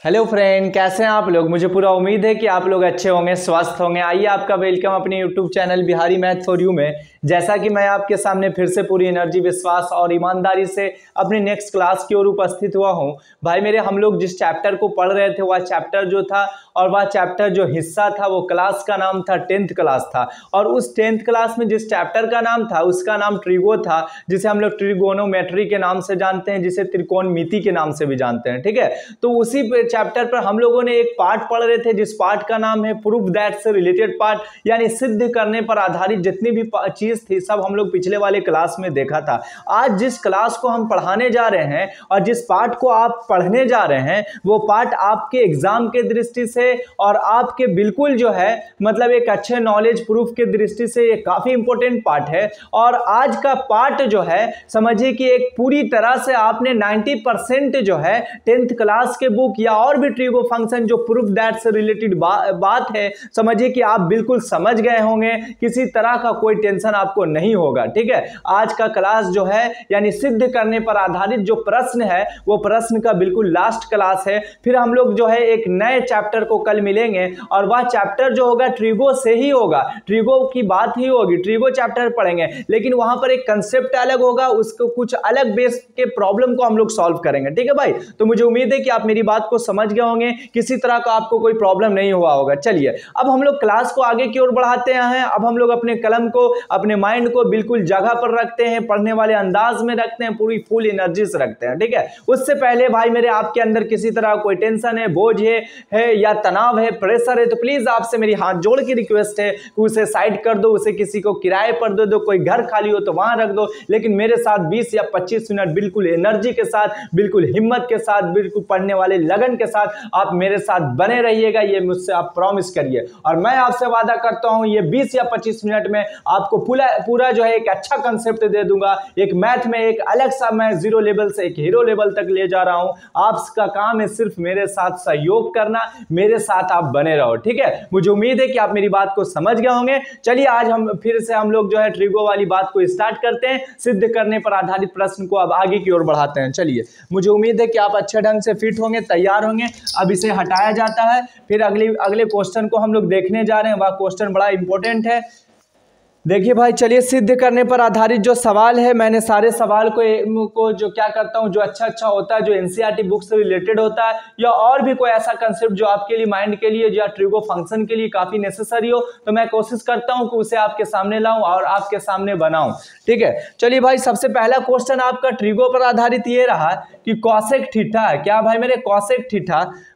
Hello friend, कैसे हैं आप लोग। मुझे पूरा उम्मीद है कि आप लोग अच्छे होंगे, स्वस्थ होंगे। आइए आपका वेलकम अपने YouTube channel Bihari math for you में। जैसा कि मैं आपके सामने फिर से पूरी एनर्जी, विश्वास और ईमानदारी से अपनी नेक्स्ट क्लास की ओर उपस्थित हुआ हूं। भाई मेरे, हम लोग जिस चैप्टर को पढ़ रहे थे वह चैप्टर जो था और वह चैप्टर जो हिस्सा था वो क्लास का नाम था 10th क्लास था। और उस 10th क्लास में जिस चैप्टर का नाम था उसका नाम ट्रिगो था, जिसे हम लोग ट्रिगोनोमेट्री के नाम से जानते हैं, जिसे त्रिकोणमिति के नाम से भी जानते हैं। ठीक है, तो उसी चैप्टर पर हम लोगों ने एक पार्ट पढ़ रहे थे जिस पार्ट का नाम है प्रूफ दैट से रिलेटेड पार्ट, यानी सिद्ध करने पर आधारित जितनी भी चीज थी सब हम लोग पिछले वाले क्लास में देखा था। आज जिस क्लास को हम पढ़ाने जा रहे हैं और जिस पार्ट को आप पढ़ने जा रहे हैं वो पार्ट आपके एग्जाम के दृष्टि से और आपके बिल्कुल जो है मतलब एक अच्छे नॉलेज प्रूफ के दृष्टि से ये काफी इंपॉर्टेंट पार्ट है। और आज का पार्ट जो है समझिए कि एक पूरी तरह से आपने 90% जो है 10th क्लास के बुक या और भी ट्रिगो फंक्शन जो प्रूफ दैट से रिलेटेड बात है, समझिए कि आप बिल्कुल समझ गए होंगे। किसी तरह का कोई टेंशन आपको नहीं होगा। ठीक है, आज का क्लास जो है यानी सिद्ध करने पर आधारित जो प्रश्न है वो प्रश्न का बिल्कुल लास्ट क्लास है। फिर हम लोग जो है एक नए चैप्टर को कल मिलेंगे और वह चैप्टर जो होगा ट्रिगो से ही होगा, ट्रिगो की बात ही होगी, ट्रिगो चैप्टर पढ़ेंगे, लेकिन वहां पर एक कंसेप्ट अलग होगा, उसको कुछ अलग बेस के प्रॉब्लम को हम लोग सॉल्व करेंगे। ठीक है भाई, तो मुझे उम्मीद है कि आप मेरी बात को समझ गए होंगे, किसी तरह का आपको कोई प्रॉब्लम नहीं हुआ होगा। चलिए अब हम लोग क्लास को आगे की ओर बढ़ाते हैं। अब हम लोग अपने कलम को, अपने माइंड को बिल्कुल जगह पर रखते हैं, पढ़ने वाले अंदाज में रखते हैं, पूरी फुल एनर्जी से रखते हैं। ठीक है, उससे पहले भाई मेरे आपके अंदर किसी तरह कोई टेंशन है, बोझ है या तनाव है, प्रेशर है, तो प्लीज आपसे मेरी हाथ जोड़ की रिक्वेस्ट है कि उसे साइड कर दो, उसे किसी को किराए पर दे दो, कोई घर खाली हो तो वहां रख दो, लेकिन मेरे साथ 20 या 25 मिनट बिल्कुल एनर्जी के साथ, बिल्कुल हिम्मत के साथ, बिल्कुल पढ़ने वाले लगन के साथ आप मेरे साथ बने रहिएगा। ये मुझसे आप प्रॉमिस करिए और मैं आपसे वादा करता हूं ये 20 या 25 मिनट में आपको पूरा जो है एक अच्छा कंसेप्ट दे दूंगा। एक मैथ में एक अलग सा मैं जीरो लेवल से एक हीरो लेवल तक ले जा रहा हूं। आपका काम है सिर्फ मेरे साथ सहयोग करना, मेरे साथ आप बने रहो। ठीक है, मुझे उम्मीद है कि आप मेरी बात को समझ गए होंगे। चलिए आज हम फिर से हम लोग जो है ट्रिगो वाली बात को स्टार्ट करते हैं, सिद्ध करने पर आधारित प्रश्न को अब आगे की ओर बढ़ाते हैं। चलिए, मुझे उम्मीद है कि आप अच्छे ढंग से फिट होंगे, तैयार होंगे। अब इसे हटाया जाता है, फिर अगले क्वेश्चन को हम लोग देखने जा रहे हैं। वह क्वेश्चन बड़ा इंपॉर्टेंट है। देखिए भाई, चलिए सिद्ध करने पर आधारित जो सवाल है, मैंने सारे सवाल को जो क्या करता हूं, जो अच्छा होता है, जो एनसीईआरटी बुक से रिलेटेड होता है या और भी कोई ऐसा कंसेप्ट जो आपके लिए माइंड के लिए या ट्रिगो फंक्शन के लिए काफी नेसेसरी हो, तो मैं कोशिश करता हूं कि उसे आपके सामने लाऊं और आपके सामने बनाऊं। ठीक है, चलिए भाई, सबसे पहला क्वेश्चन आपका ट्रिगो पर आधारित ये रहा कि कॉसेक थीटा, क्या भाई मेरे,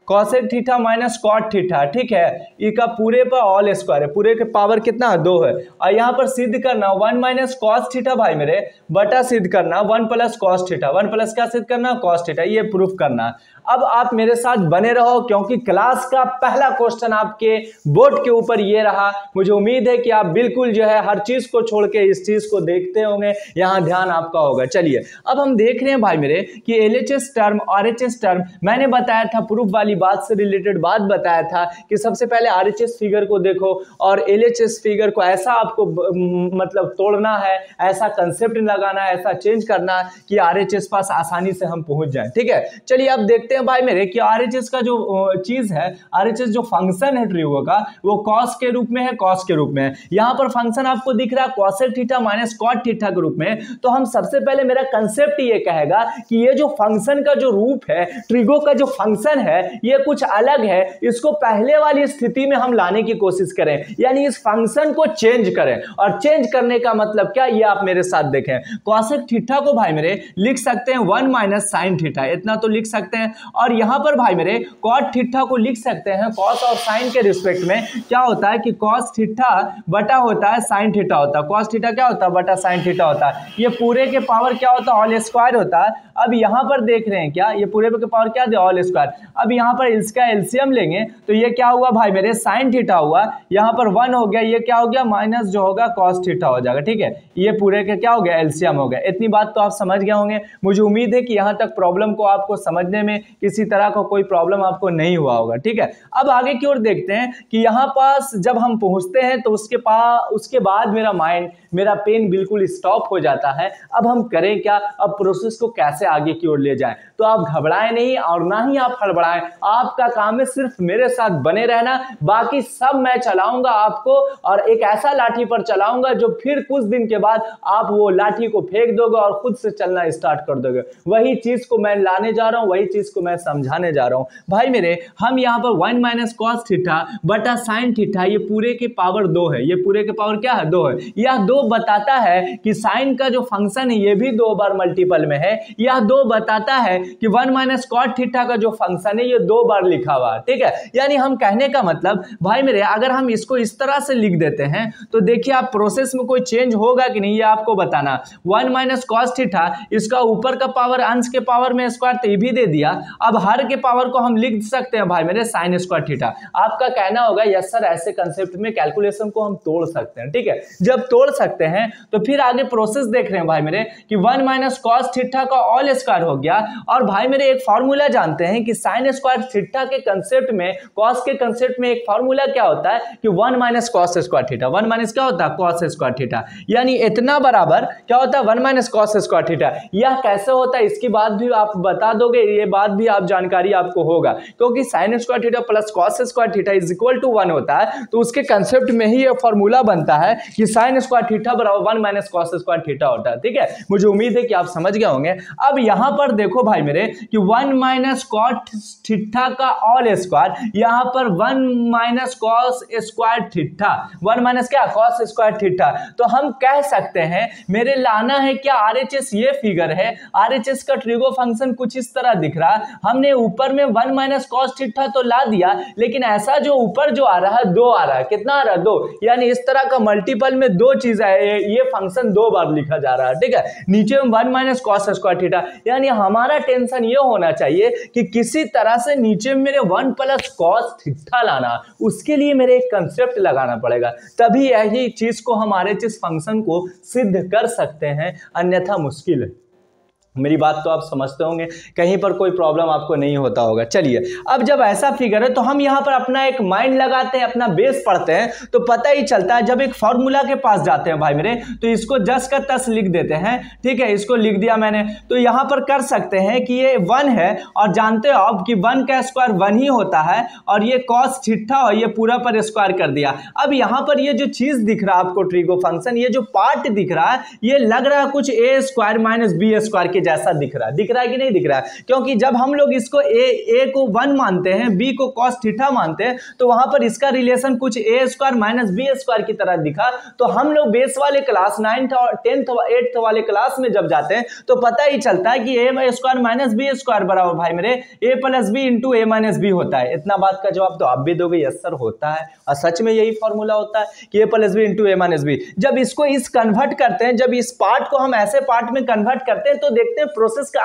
cosec theta minus cot theta. ठीक है, ई का पूरे पर ऑल स्क्वायर है, पूरे के पावर कितना 2 है, और यहाँ पर सिद्ध करना 1 माइनस कॉस थीटा भाई मेरे बटा सिद्ध करना 1 प्लस कॉस थीटा, 1 प्लस क्या सिद्ध करना, कॉस थीटा, ये प्रूफ करना। अब आप मेरे साथ बने रहो क्योंकि क्लास का पहला क्वेश्चन आपके बोर्ड के ऊपर ये रहा। मुझे उम्मीद है कि आप बिल्कुल जो है हर चीज को छोड़ के इस चीज को देखते होंगे, यहाँ ध्यान आपका होगा। चलिए अब हम देख रहे हैं भाई मेरे कि LHS टर्म RHS टर्म, मैंने बताया था प्रूफ वाली बात से रिलेटेड बात बताया था कि सबसे पहले RHS फिगर को देखो और LHS फिगर को ऐसा आपको मतलब तोड़ना है, ऐसा कंसेप्ट लगाना है, ऐसा चेंज करना है कि RHS पास आसानी से हम पहुंच जाए। ठीक है, चलिए अब देखते हैं भाई मेरे कि RHS का जो चीज है, RHS जो फंक्शन है ट्रिगो का, वो कॉस के रूप में है, कॉस के रूप में है। यहां पर फंक्शन आपको दिख रहा है cosec theta minus cot theta के रूप में। तो हम सबसे पहले मेरा कंसेप्ट ये कहेगा कि ये जो फंक्शन का जो रूप है, ट्रिगो का जो फंक्शन है, ये कुछ अलग है। इसको पहले वाली स्थिति में हम लाने की कोशिश करें, यानी इस फंक्शन को चेंज करें। और चेंज करने का मतलब क्या, ये आप मेरे साथ देखें। कॉसेक थीटा को भाई मेरे लिख सकते हैं 1 माइनस साइन थीटा, इतना तो लिख सकते हैं। और यहां पर भाई मेरे कॉट थीटा को लिख सकते हैं कॉस और साइन के रिस्पेक्ट में। क्या होता है कि कॉस थीटा बटा होता है साइन थीटा होता है, कॉस थीटा क्या होता है बटा साइन थीटा होता है। ये पूरे के पावर क्या होता है, ऑल स्क्वायर होता है। अब यहां पर देख रहे हैं क्या, ये पूरे के पावर क्या दे, ऑल स्क्वायर। अब यहां पर इसका एलसीएम लेंगे तो ये क्या हुआ भाई मेरे, साइन थीटा हुआ, यहां पर 1 हो गया, ये क्या हो गया, माइनस जो होगा कॉस थीटा हो जाएगा। ठीक है, ये पूरे के क्या हो गया, एलसीएम हो गया। इतनी बात तो आप समझ गए होंगे। मुझे उम्मीद है कि यहां तक प्रॉब्लम को आपको समझने में किसी तरह का कोई प्रॉब्लम आपको नहीं हुआ होगा। ठीक है, अब आगे की ओर देखते हैं कि यहां पास जब हम पहुंचते हैं तो उसके बाद मेरा माइंड, मेरा पेन बिल्कुल स्टॉप हो जाता है। अब हम करें क्या, अब प्रोसेस को कैसे आगे की ओर ले जाएं। तो आप घबराएं नहीं और ना ही आप हड़बड़ाएं, आपका काम है सिर्फ मेरे साथ बने रहना, बाकी सब मैं चलाऊंगा आपको, और एक ऐसा लाठी पर चलाऊंगा जो फिर कुछ दिन के बाद आप वो लाठी को फेंक दोगे और खुद से चलना स्टार्ट कर दोगे। वही चीज को मैं लाने जा रहा हूं, वही चीज को मैं समझाने जा रहा हूं। भाई मेरे, हम यहां पर 1 माइनस कॉस थीटा बटा साइन थीटा, ये पूरे के पावर 2 है, ये पूरे के पावर क्या है 2 है। यह 2 बताता है कि साइन का जो फंक्शन है ये भी 2 बार मल्टीपल में है। यह 2 बताता है कि 1 माइनस कॉट थीटा का जो फंक्शन है ये 2 बार लिखा हुआ है, ठीक है। यानी हम कहने का मतलब भाई मेरे, अगर हम इसको इस तरह से लिख देते हैं तो देखिए आप प्रोसेस में कोई चेंज होगा कि नहीं ये आपको बताना। 1 माइनस कॉस थीटा, इसका ऊपर का पावर अंश के पावर में स्क्वायर तो ये भी दे दिया, अब हर के पावर को हम लिख सकते हैं भाई मेरे साइन स्क्वायर थीटा। आपका कहना होगा यस सर, ऐसे कंसेप्ट में कैलकुलेशन को हम तोड़ सकते हैं, ठीक है। जब तोड़ सकते हैं तो फिर आगे प्रोसेस देख रहे हैं भाई मेरे कि 1 माइनस कॉस थीटा का ऑल स्क्वायर हो गया। और भाई मेरे एक फॉर्मूला जानते हैं कि साइन स्क्वायर थीटा के कंसेप्ट में, कॉस के कंसेप्ट में एक फॉर्मूला क्या होता है कि 1 minus cos square theta, 1 minus क्या होता है कॉस स्क्वायर थीटा, यानी इतना बराबर क्या होता है 1 माइनस कॉस स्क्वायर थीटा। यह कैसे होता है इसकी बात भी आप बता दोगे, ये बात भी आप जानकारी आपको होगा, क्योंकि sine square theta plus cos square theta is equal to 1 होता है, तो उसके कंसेप्ट में ही ये फॉर्मूला बनता है कि साइन स्क्वायर थीटा बराबर 1 माइनस कॉस स्क्वायर थीटा होता है, ठीक है। मुझे उम्मीद है कि आप समझ गए होंगे। अब यहां पर देखो भाई मेरे कि 1 माइनस कॉट थीटा का ऑल स्क्वायर, यहां पर 1 minus cos square theta, 1 minus क्या कॉस स्क्वायर थीटा, तो हम कह सकते हैं मेरे लाना है क्या RHS, ये फिगर है, RHS का ट्रिगो फंक्शन कुछ इस तरह दिख रहा है। हमने ऊपर में 1 माइनस कॉस थीटा तो ला दिया, लेकिन ऐसा जो ऊपर जो आ रहा है 2 आ रहा है, कितना आ रहा है 2, यानी इस तरह का मल्टीपल में 2 चीज है, ये फंक्शन 2 बार लिखा जा रहा है, ठीक है। नीचे में 1 माइनस कॉस स्क्वायर थीटा, यानी हमारा टेंशन ये होना चाहिए कि किसी तरह से नीचे में मेरे 1 प्लस कॉस थीटा लाना, उसके लिए मेरे एक कंसेप्ट लगाना पड़ेगा, तभी यही चीज को हम RHS फंक्शन को सिद्ध कर सकते हैं, अन्यथा मुश्किल है। मेरी बात तो आप समझते होंगे, कहीं पर कोई प्रॉब्लम आपको नहीं होता होगा। चलिए, अब जब ऐसा फिगर है तो हम यहाँ पर अपना एक माइंड लगाते हैं, अपना बेस पढ़ते हैं, तो पता ही चलता है। जब एक फॉर्मूला के पास जाते हैं भाई मेरे, तो इसको जस का तस लिख देते हैं, ठीक है। इसको लिख दिया मैंने, तो यहाँ पर कर सकते हैं कि ये 1 है, और जानते हो आप कि 1 का स्क्वायर 1 ही होता है, और ये कॉस थीटा और ये पूरा पर स्क्वायर कर दिया। अब यहाँ पर ये जो चीज दिख रहा है आपको ट्रिगो फंक्शन, ये जो पार्ट दिख रहा है, ये लग रहा है कुछ a square minus B square जैसा दिख रहा है कि नहीं दिख रहा है, क्योंकि जब हम लोग इसको a को 1 मानते हैं, b को cos थीटा मानते हैं, तो वहां पर इसका रिलेशन कुछ a square minus B square की तरह दिखा। तो हम लोग बेस वाले क्लास 9th और 10th 8th वाले क्लास में जब जाते हैं तो पता ही चलता है कि a square minus B square बराबर भाई मेरे a plus B into a minus B होता है। इतना बात का जवाब तो आप भी दोगे, यस सर होता है, और सच में यही फॉर्मूला होता है कि a plus B into a minus B. जब इसको इस कन्वर्ट करते हैं, जब इस पार्ट को हम ऐसे पार्ट में कन्वर्ट करते हैं, तो देखते हैं प्रोसेस का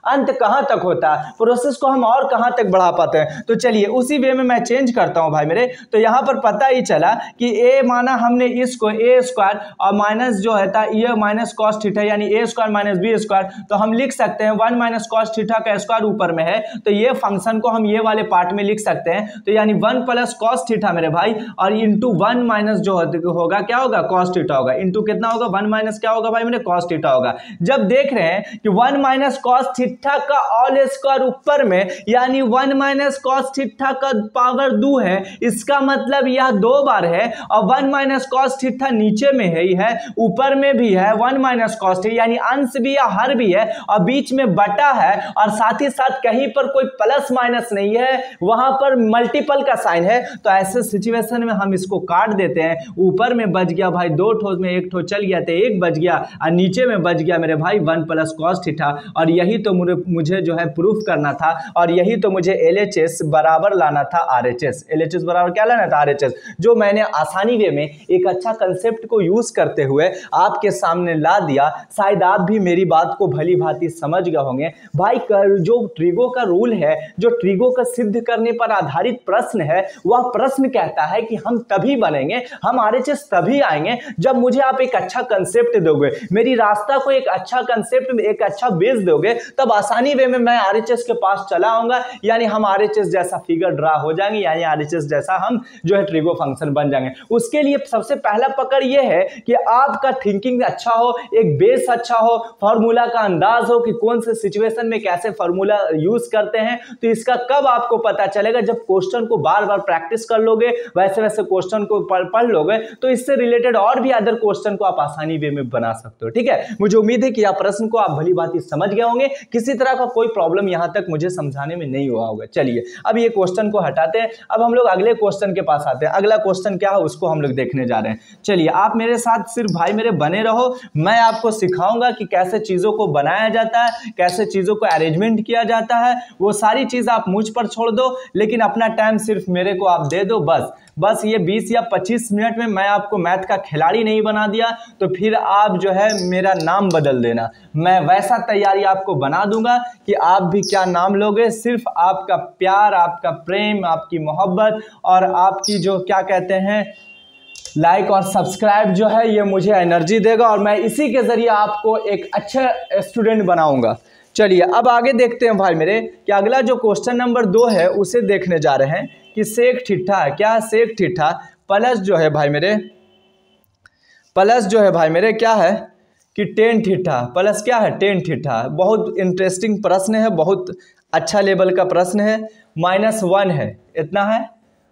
अंत कहां तक होता है, प्रोसेस को हम और कहां तक बढ़ा पाते हैं। तो चलिए उसी वे में मैं चेंज करता हूं भाई मेरे। तो यहां पर पता ही चला कि a माना हमने इसको a स्क्वायर और माइनस जो है ये माइनस कॉस थीटा, यानी a square minus B square, तो हम लिख सकते हैं 1 माइनस कॉस थीटा का स्क्वायर ऊपर में है, तो ये फंक्शन को हम ये वाले पार्ट में लिख सकते हैं। तो यानी 1 प्लस कॉस थीटा मेरे भाई, और इंटू 1 माइनस जो होगा क्या होगा कॉस थीटा होगा, इंटू कितना होगा 1 माइनस क्या होगा भाई मेरे कॉस थीटा होगा। जब देख रहे हैं कि 1 माइनस कॉस थीटा का ऑल स्क्वायर ऊपर में, यानी 1 माइनस कॉस थीटा का पावर 2 है, इसका मतलब यह 2 बार है, और 1 माइनस कॉस थीटा नीचे में है ही है, ऊपर में भी है 1 माइनस कॉस थीटा, यानी अंश भी या हर भी है, और बीच में बटा है, और साथ ही साथ कहीं पर कोई प्लस माइनस नहीं है, वहां पर मल्टीपल का साइन है। तो ऐसे सिचुएशन में हम इसको काट देते हैं, ऊपर में बच गया भाई 2 ठोस में 1 ठोस चल गया तो 1 बच गया, और नीचे में बच गया मेरे भाई 1 प्लस कॉस थीटा। और यही तो मुझे जो है प्रूफ करना था, और यही तो मुझे LHS बराबर लाना था RHS। LHS बराबर क्या लाना था RHS, जो मैंने आसानी वे में एक अच्छा कंसेप्ट को यूज करते हुए आपके सामने ला दिया। शायद आप भी मेरी बात को भली भांति समझ गए होंगे भाई। जो ट्रिगो का रूल है, जो ट्रिगो का सिद्ध करने पर आधारित प्रश्न है, वह प्रश्न कहता है कि हम तभी बनेंगे, हम RHS तभी आएंगे जब मुझे आप एक अच्छा कंसेप्ट दोगे, मेरी रास्ता को एक अच्छा कंसेप्ट में एक अच्छा बेस दोगे, तब अब आसानी वे में मैं RHS के पास चला आऊंगा, यानी हम RHS जैसा फिगर ड्रा हो जाएंगे, यानी RHS जैसा हम जो है ट्रिगो फंक्शन बन जाएंगे। उसके लिए सबसे पहला पकड़ ये है कि आपका थिंकिंग अच्छा हो, एक बेस अच्छा हो, फॉर्मूला का अंदाज हो कि कौन से सिचुएशन में कैसे फॉर्मूला यूज करते हैं। तो इसका कब आपको पता चलेगा, जब क्वेश्चन को बार बार प्रैक्टिस कर लोगे, वैसे वैसे क्वेश्चन को पढ़ लोगे, तो इससे रिलेटेड और भी अदर क्वेश्चन को आप आसानी वे में बना सकते हो। ठीक है, मुझे उम्मीद है कि आप प्रश्न को आप भली बात समझ गए होंगे, किसी तरह का कोई प्रॉब्लम यहां तक मुझे समझाने में नहीं हुआ होगा। चलिए अब ये क्वेश्चन को हटाते हैं, अब हम लोग अगले क्वेश्चन के पास आते हैं। अगला क्वेश्चन क्या है उसको हम लोग देखने जा रहे हैं। चलिए आप मेरे साथ सिर्फ भाई मेरे बने रहो, मैं आपको सिखाऊंगा कि कैसे चीजों को बनाया जाता है, कैसे चीजों को अरेंजमेंट किया जाता है। वो सारी चीज आप मुझ पर छोड़ दो, लेकिन अपना टाइम सिर्फ मेरे को आप दे दो। बस ये 20 या 25 मिनट में मैं आपको मैथ का खिलाड़ी नहीं बना दिया तो फिर आप जो है मेरा नाम बदल देना। मैं वैसा तैयारी आपको बना दूंगा कि आप भी क्या नाम लोगे, सिर्फ आपका प्यार, आपका प्रेम, आपकी मोहब्बत और आपकी जो क्या कहते हैं लाइक और सब्सक्राइब जो है ये मुझे एनर्जी देगा और मैं इसी के जरिए आपको एक अच्छा स्टूडेंट बनाऊंगा। चलिए अब आगे देखते हैं भाई मेरे कि अगला जो क्वेश्चन नंबर 2 है उसे देखने जा रहे हैं कि सेक थीटा है क्या, सेक थीटा प्लस जो है भाई मेरे, प्लस जो है भाई मेरे क्या है कि टेन थीटा प्लस क्या है, टेन थीटा। बहुत इंटरेस्टिंग प्रश्न है, बहुत अच्छा लेवल का प्रश्न है। -1 है, इतना है।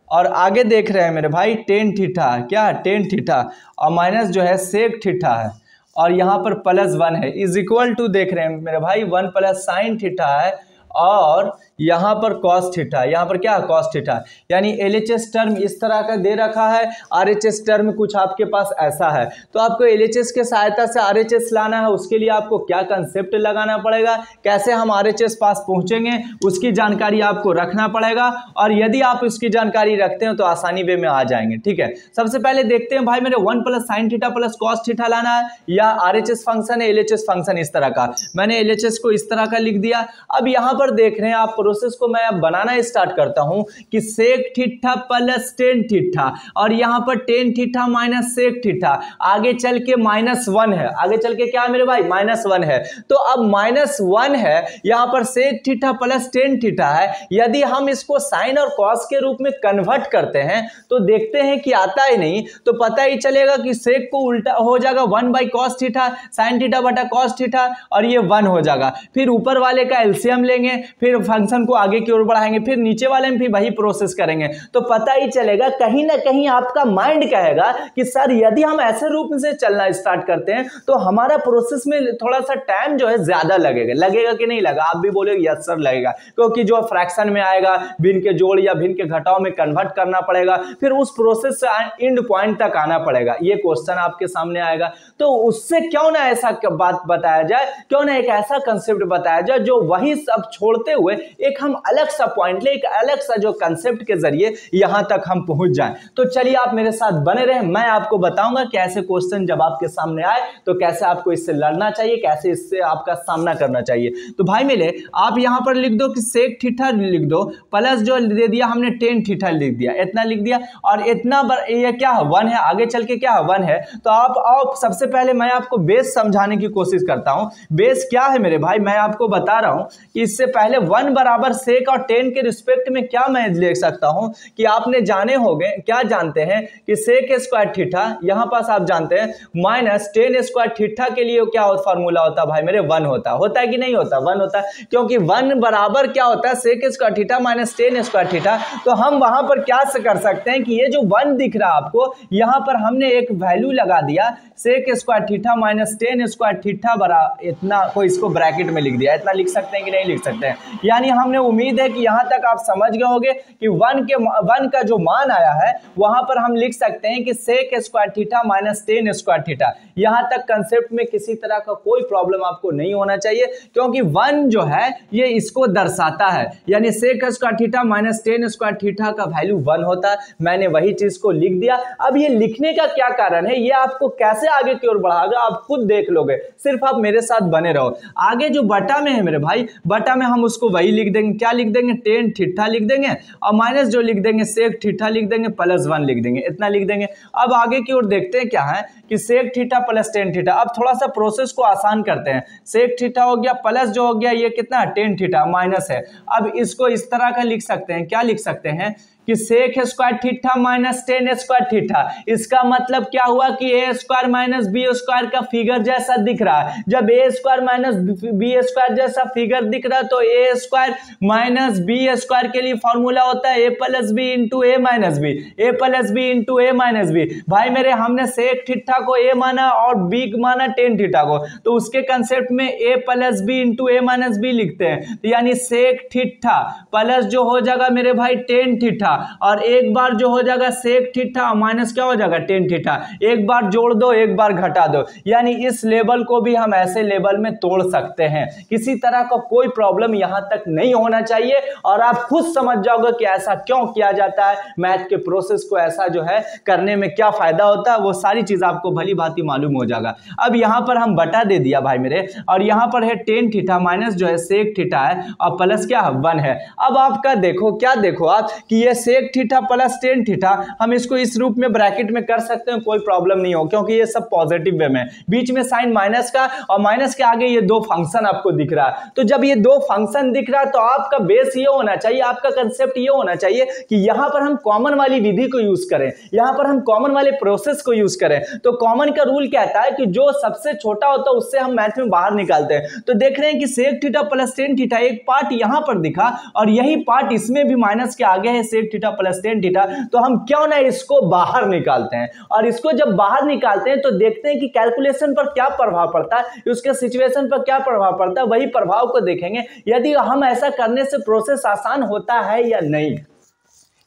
और आगे देख रहे हैं मेरे भाई टेन थीटा क्या है, टेन थीटा और माइनस जो है सेक थीटा है और यहाँ पर +1 है, इज इक्वल टू देख रहे हैं मेरे भाई 1 + साइन थीटा है और यहाँ पर कॉस थीटा, यहाँ पर क्या है कॉस थीटा। यानी LHS टर्म इस तरह का दे रखा है, RHS टर्म कुछ आपके पास ऐसा है। तो आपको LHS के सहायता से RHS लाना है, उसके लिए आपको क्या कंसेप्ट लगाना पड़ेगा, कैसे हम RHS पास पहुंचेंगे उसकी जानकारी आपको रखना पड़ेगा। और यदि आप उसकी जानकारी रखते हो तो आसानी वे में आ जाएंगे। ठीक है, सबसे पहले देखते हैं भाई मेरे 1 + साइन थीटा + कॉस थीटा लाना है या RHS फंक्शन है, LHS फंक्शन इस तरह का। मैंने LHS को इस तरह का लिख दिया। अब यहाँ पर देख रहे हैं आप प्रोसेस को मैं अब बनाना स्टार्ट करता हूं कि सेक थीटा + टेन थीटा और यहां पर tan theta minus sec theta, आगे चल के -1 है, आगे चल के क्या है मेरे भाई -1 है। तो अब -1 है, यहां पर सेक थीटा + टेन थीटा है। यदि हम इसको साइन और कॉस के रूप में कन्वर्ट करते हैं तो देखते हैं कि आता ही नहीं, तो पता ही चलेगा कि सेक को उल्टा हो जाएगा 1/cos थीटा, साइन थीटा बटा कॉस थीटा और ये 1 हो जाएगा। फिर ऊपर वाले का एलसीएम लेंगे, फिर फंक्शन को आगे की ओर बढ़ाएंगे, फिर नीचे वाले में भी वही प्रोसेस करेंगे। तो पता ही चलेगा कहीं ना कहीं आपका माइंड कहेगा कि सर यदि हम ऐसे रूप से चलना स्टार्ट करते हैं तो हमारा प्रोसेस में थोड़ा सा टाइम जो है ज्यादा लगेगा कि नहीं लगा। आप भी बोलेगे यस सर लगेगा, क्योंकि जो फ्रैक्शन में आएगा भिन्न के जोड़ या भिन्न के घटाव में कन्वर्ट करना पड़ेगा, फिर उस प्रोसेस से एंड पॉइंट तक आना पड़ेगा। ये क्वेश्चन आपके सामने आएगा, तो उससे क्यों ना ऐसा बात बताया जाए, क्यों ना एक ऐसा कंसेप्ट बताया जाए जो वही सब छोड़ते हुए एक हम अलग सा पॉइंट ले, एक अलग सा जो कंसेप्ट के जरिए यहां तक हम पहुंच जाएं। तो चलिए आप मेरे साथ बने रहें, मैं आपको बताऊंगा कि ऐसे क्वेश्चन जब आपके सामने आए तो कैसे आपको इससे लड़ना चाहिए, कैसे इससे आपका सामना करना चाहिए। तो भाई मेरे आप यहां पर लिख दो कि सेक थीटा लिख दो, प्लस जो दे दिया हमने टेन थीटा लिख दिया, इतना लिख दिया और इतना ये क्या है 1 है, आगे चल के क्या है 1 है। तो आप सबसे पहले मैं आपको बेस समझाने की कोशिश करता हूं। बेस क्या है मेरे भाई, मैं आपको बता रहा हूं कि इससे पहले 1 बराबर सेक और टेन के रिस्पेक्ट में क्या मैं लिख सकता हूं कि आपने जाने होंगे, क्या जानते हैं कि सेक स्क्वायर थीटा यहां पास आप जानते हैं माइनस टेन स्क्वायर थीटा के लिए क्या फॉर्मूला होता है भाई मेरे 1 होता है कि नहीं होता, 1 होता है, क्योंकि 1 बराबर क्या होता है sec square theta minus tan square theta. तो हम वहां पर क्या कर सकते हैं कि ये जो 1 दिख रहा है आपको, यहां पर हमने एक वैल्यू लगा दिया sec square theta minus tan square theta बराबर इतना, कोई इसको ब्रैकेट में लिख दिया, इतना लिख सकते हैं कि नहीं लिख सकते हैं। यानी हमने उम्मीद है कि यहां तक आप समझ गए होंगे कि 1 का जो मान आया है वहां पर हम लिख सकते हैं कि sec square theta minus tan square theta. यहां तक कंसेप्ट में किसी तरह का कोई प्रॉब्लम आपको नहीं होना चाहिए, क्योंकि 1 जो है ये इसको दर्शाता है, यानी sec square theta minus tan square theta का वैल्यू 1 होता है। मैंने वही चीज को लिख दिया। अब ये लिखने का क्या कारण है, ये आपको कैसे आगे की ओर बढ़ाएगा आप खुद देख लोगे, सिर्फ आप मेरे साथ बने रहो। आगे जो बटा में है मेरे भाई, बटा में हम उसको वही लिख देंगे, क्या लिख देंगे, टेन थीटा लिख देंगे और माइनस जो लिख देंगे सेक थीटा लिख देंगे प्लस 1 लिख देंगे, इतना लिख देंगे। अब आगे की ओर देखते हैं क्या है कि sec theta plus tan theta. अब थोड़ा सा प्रोसेस को आसान करते हैं। सेक थीटा हो गया प्लस जो हो गया ये कितना टेन थीटा माइनस है। अब इसको इस तरह का लिख सकते हैं, क्या लिख सकते हैं कि sec square theta minus tan square theta. इसका मतलब क्या हुआ कि A square minus B square का फिगर जैसा दिख रहा है। जब A square minus B square जैसा फिगर दिख रहा है तो A square minus B square के लिए फॉर्मूला होता है A plus B into A minus B, A plus B into A minus B. भाई मेरे हमने सेक थीटा को ए माना और बी माना टेन थीटा को, तो उसके कंसेप्ट में ए plus B into A minus B लिखते हैं। तो यानी सेक थीटा प्लस जो हो जाएगा मेरे भाई टेन थीटा और एक बार जो हो जाएगा सेक थीटा माइनस क्या हो जाएगा टेन थीटा। एक बार जोड़ दो एक बार घटा दो, यानी इस लेवल को भी हम ऐसे लेवल में तोड़ सकते हैं। किसी तरह का कोई प्रॉब्लम यहां तक नहीं होना चाहिए और आप खुद समझ जाओगे कि ऐसा क्यों किया जाता है, मैथ के प्रोसेस को ऐसा जो है करने में क्या फायदा होता है, वो सारी चीज आपको भली भांति मालूम हो जाएगा। अब यहां पर हम बटा दे दिया भाई मेरे, और यहां पर है टेन थीटा माइनस जो है सेक थीटा है और प्लस क्या है 1 है। अब आपका देखो क्या देखो आप कि ये sec theta plus tan theta हम इसको इस रूप में ब्रैकेट में कर सकते हैं, कोई प्रॉब्लम नहीं हो, क्योंकि ये सब पॉजिटिव वे में, बीच में साइन माइनस का और माइनस के आगे ये दो फंक्शन आपको दिख रहा है। तो जब ये दो फंक्शन दिख रहा है तो आपका बेस ये होना चाहिए, आपका कंसेप्ट ये होना चाहिए कि यहां पर हम कॉमन वाली विधि को यूज करें, यहां पर हम कॉमन वाले प्रोसेस को यूज करें। तो कॉमन का रूल कहता है कि जो सबसे छोटा होता है उससे हम मैथ में बाहर निकालते हैं। तो देख रहे हैं कि sec theta plus tan theta एक पार्ट यहां पर दिखा और यही पार्ट इसमें भी माइनस के आगे है sec theta plus tan theta. तो हम क्यों ना इसको बाहर निकालते हैं, और इसको जब बाहर निकालते हैं तो देखते हैं कि कैलकुलेशन पर क्या प्रभाव पड़ता है, उसके सिचुएशन पर क्या प्रभाव पड़ता है, वही प्रभाव को देखेंगे यदि हम ऐसा करने से प्रोसेस आसान होता है या नहीं,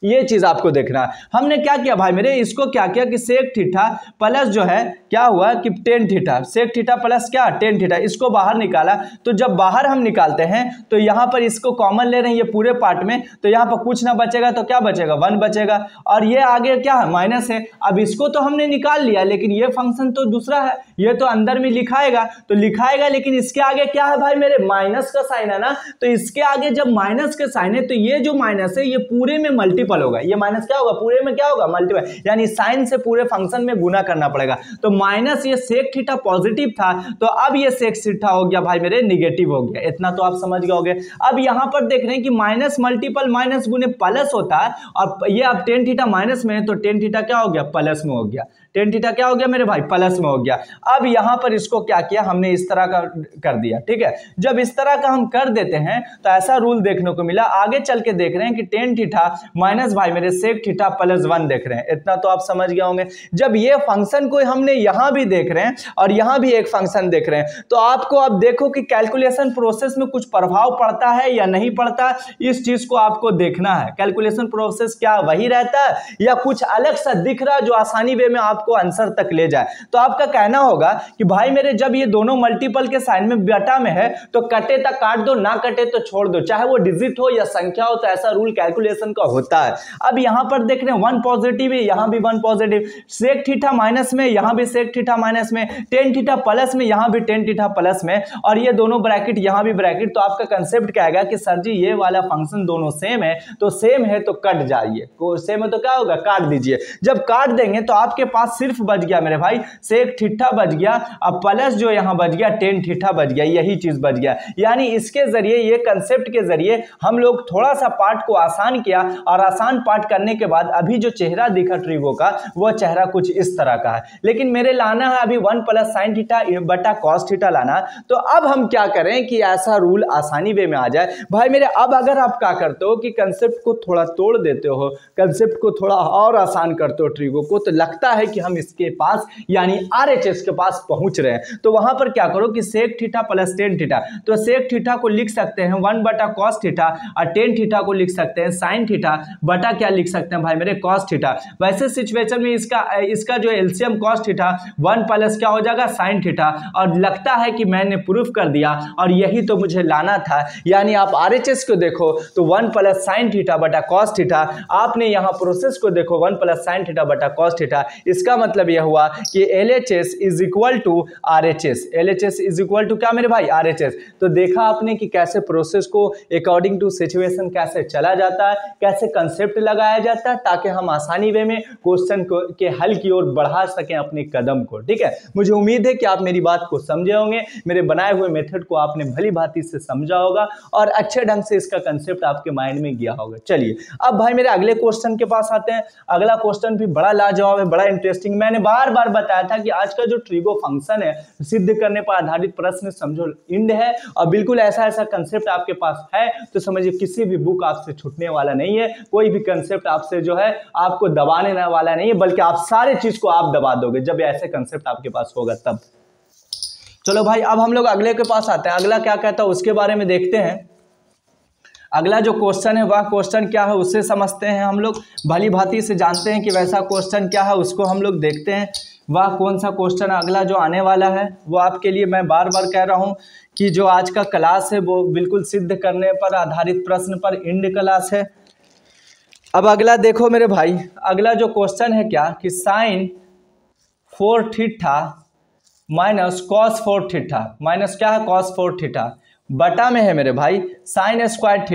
ये चीज आपको देखना है। हमने क्या किया भाई मेरे, इसको क्या किया कि सेक थीटा प्लस जो है क्या हुआ कि tan theta, sec theta plus क्या टेन थीटा, इसको बाहर निकाला। तो जब बाहर हम निकालते हैं तो यहां पर इसको कॉमन ले रहे हैं ये पूरे पार्ट में, तो यहां पर कुछ ना बचेगा तो क्या बचेगा 1 बचेगा, और ये आगे क्या है माइनस है। अब इसको तो हमने निकाल लिया लेकिन ये फंक्शन तो दूसरा है, ये तो अंदर में लिखाएगा तो लिखाएगा, लेकिन इसके आगे क्या है भाई मेरे माइनस का साइन है ना। तो इसके आगे जब माइनस का साइन है तो ये जो माइनस है ये पूरे में मल्टीपल होगा, ये माइनस क्या होगा पूरे में क्या होगा मल्टीपल, यानी साइन से पूरे फंक्शन में गुना करना पड़ेगा। तो माइनस ये सेक थीटा पॉजिटिव था तो अब ये सेक थीटा हो गया भाई मेरे निगेटिव हो गया, इतना तो आप समझ गए होंगे। अब यहां पर देख रहे हैं कि माइनस मल्टीपल माइनस गुने प्लस होता है और ये अब टेन थीटा माइनस में है तो टेन थीटा क्या हो गया प्लस में हो गया, टेन थीटा क्या हो गया मेरे भाई प्लस में हो गया। अब यहां पर इसको क्या किया हमने इस तरह का कर दिया, ठीक है। जब इस तरह का हम कर देते हैं तो ऐसा रूल देखने को मिला। आगे चल के देख रहे हैं कि टेन थीटा माइनस भाई मेरे सेक थीटा प्लस 1 देख रहे हैं, इतना तो आप समझ गए होंगे। जब ये फंक्शन को हमने यहां भी देख रहे हैं और यहां भी एक फंक्शन देख रहे हैं तो आपको अब देखो कि कैलकुलेशन प्रोसेस में कुछ प्रभाव पड़ता है या नहीं पड़ता, इस चीज को आपको देखना है। कैलकुलेशन प्रोसेस क्या वही रहता है या कुछ अलग सा दिख रहा है जो आसानी वे में आपको आंसर तक ले जाए। तो आपका कहना होगा कि भाई मेरे जब ये दोनों मल्टीपल के साइन में बटा में है तो कटे तक काट दो, ना कटे तो छोड़ दो, चाहे वो डिजिट हो या संख्या हो, तो ऐसा रूल कैलकुलेशन का होता है। अब यहां पर देख रहे हैं 1 पॉजिटिव है, यहां भी 1 पॉजिटिव, सेक थीटा माइनस में यहां भी सेक थीटा माइनस में, टेन थीटा प्लस में यहां भी टेन थीटा प्लस में, और ये दोनों ब्रैकेट यहां भी ब्रैकेट। तो आपका कंसेप्ट क्या आएगा कि सर जी ये वाला फंक्शन दोनों सेम है, तो सेम है तो कट जाइए, सेम है तो क्या होगा काट दीजिए। जब काट देंगे तो आपके पास सिर्फ बच गया मेरे भाई सेक थीटा बच गया, अब प्लस जो यहां बच गया टेन थीटा बच गया, यही चीज बच गया। यानी इसके जरिए ये कंसेप्ट के जरिए हम लोग थोड़ा सा पार्ट को आसान किया, और आसान पार्ट करने के बाद अभी जो चेहरा दिखा ट्रिगो का वो चेहरा कुछ इस तरह का है। लेकिन मेरे लाना है अभी 1 प्लस साइन थीटा बटा कॉस थीटा लाना। तो अब हम क्या करें कि ऐसा रूल आसानी वे में आ जाए भाई मेरे। अब अगर आप क्या करते हो कि कंसेप्ट को थोड़ा तोड़ देते हो, कंसेप्ट को थोड़ा और आसान करते हो ट्रिगो को, तो लगता है कि हम इसके पास यानी आरएचएस के पास पहुंच रहे हैं। तो वहां पर क्या करो कि sec theta plus tan theta, तो सेक थीटा को लिख सकते हैं 1 बटा कॉस थीटा, और टेन थीटा को लिख सकते हैं साइन थीटा बटा क्या लिख सकते हैं भाई मेरे कॉस थीटा। वैसे सिचुएशन में इसका जो एलसीएम कॉस थीटा 1 प्लस क्या हो जाएगा साइन थीटा, और लगता है कि मैंने प्रूफ कर दिया और यही तो मुझे लाना था। यानी आप आरएचएस को देखो तो 1 प्लस साइन थीटा बटा कॉस थीटा, आपने यहां प्रोसेस को देखो 1 प्लस साइन थीटा बटा कॉस थीटा, इसका इसका मतलब यह हुआ कि LHS is equal to RHS। LHS is equal to क्या मेरे भाई? RHS। तो देखा आपने कि कैसे प्रोसेस को अकॉर्डिंग टू सिचुएशन कैसे चला जाता है, कैसे कंसेप्ट लगाया जाता है, ताकि हम आसानी वे में क्वेश्चन के हल की ओर बढ़ा सकें अपने कदम को। ठीक है, मुझे उम्मीद है कि आप मेरी बात को समझे होंगे, मेरे बनाए हुए मेथड को आपने भली भांति से समझा होगा और अच्छे ढंग से इसका कंसेप्ट आपके माइंड में गया होगा। चलिए अब भाई मेरे अगले क्वेश्चन के पास आते हैं। अगला क्वेश्चन भी बड़ा लाजवाब है, बड़ा इंटरेस्टिंग। मैंने बार बार बताया था कि आज का जो ट्रिगो फंक्शन है सिद्ध करने पर आधारित प्रश्न समझो इंड है, और बिल्कुल ऐसा ऐसा कंसेप्ट आपके पास है तो समझिए किसी भी बुक आपसे छूटने वाला नहीं है, कोई भी कंसेप्ट आपसे जो है आपको दबाने वाला नहीं है, बल्कि आप सारे चीज को आप दबा दोगे जब ऐसे कंसेप्ट आपके पास होगा तब। चलो भाई अब हम लोग अगले के पास आते हैं। अगला क्या कहता है उसके बारे में देखते हैं। अगला जो क्वेश्चन है वह क्वेश्चन क्या है उससे समझते हैं हम लोग, भली भांति से जानते हैं कि वैसा क्वेश्चन क्या है, उसको हम लोग देखते हैं वह कौन सा क्वेश्चन अगला जो आने वाला है। वो आपके लिए मैं बार बार कह रहा हूं कि जो आज का क्लास है वो बिल्कुल सिद्ध करने पर आधारित प्रश्न पर इंड क्लास है। अब अगला देखो मेरे भाई, अगला जो क्वेश्चन है क्या कि sine 4 theta minus cos 4 theta, minus क्या है कॉस 4 थीटा, बटा में है मेरे भाई साइन स्क्वायर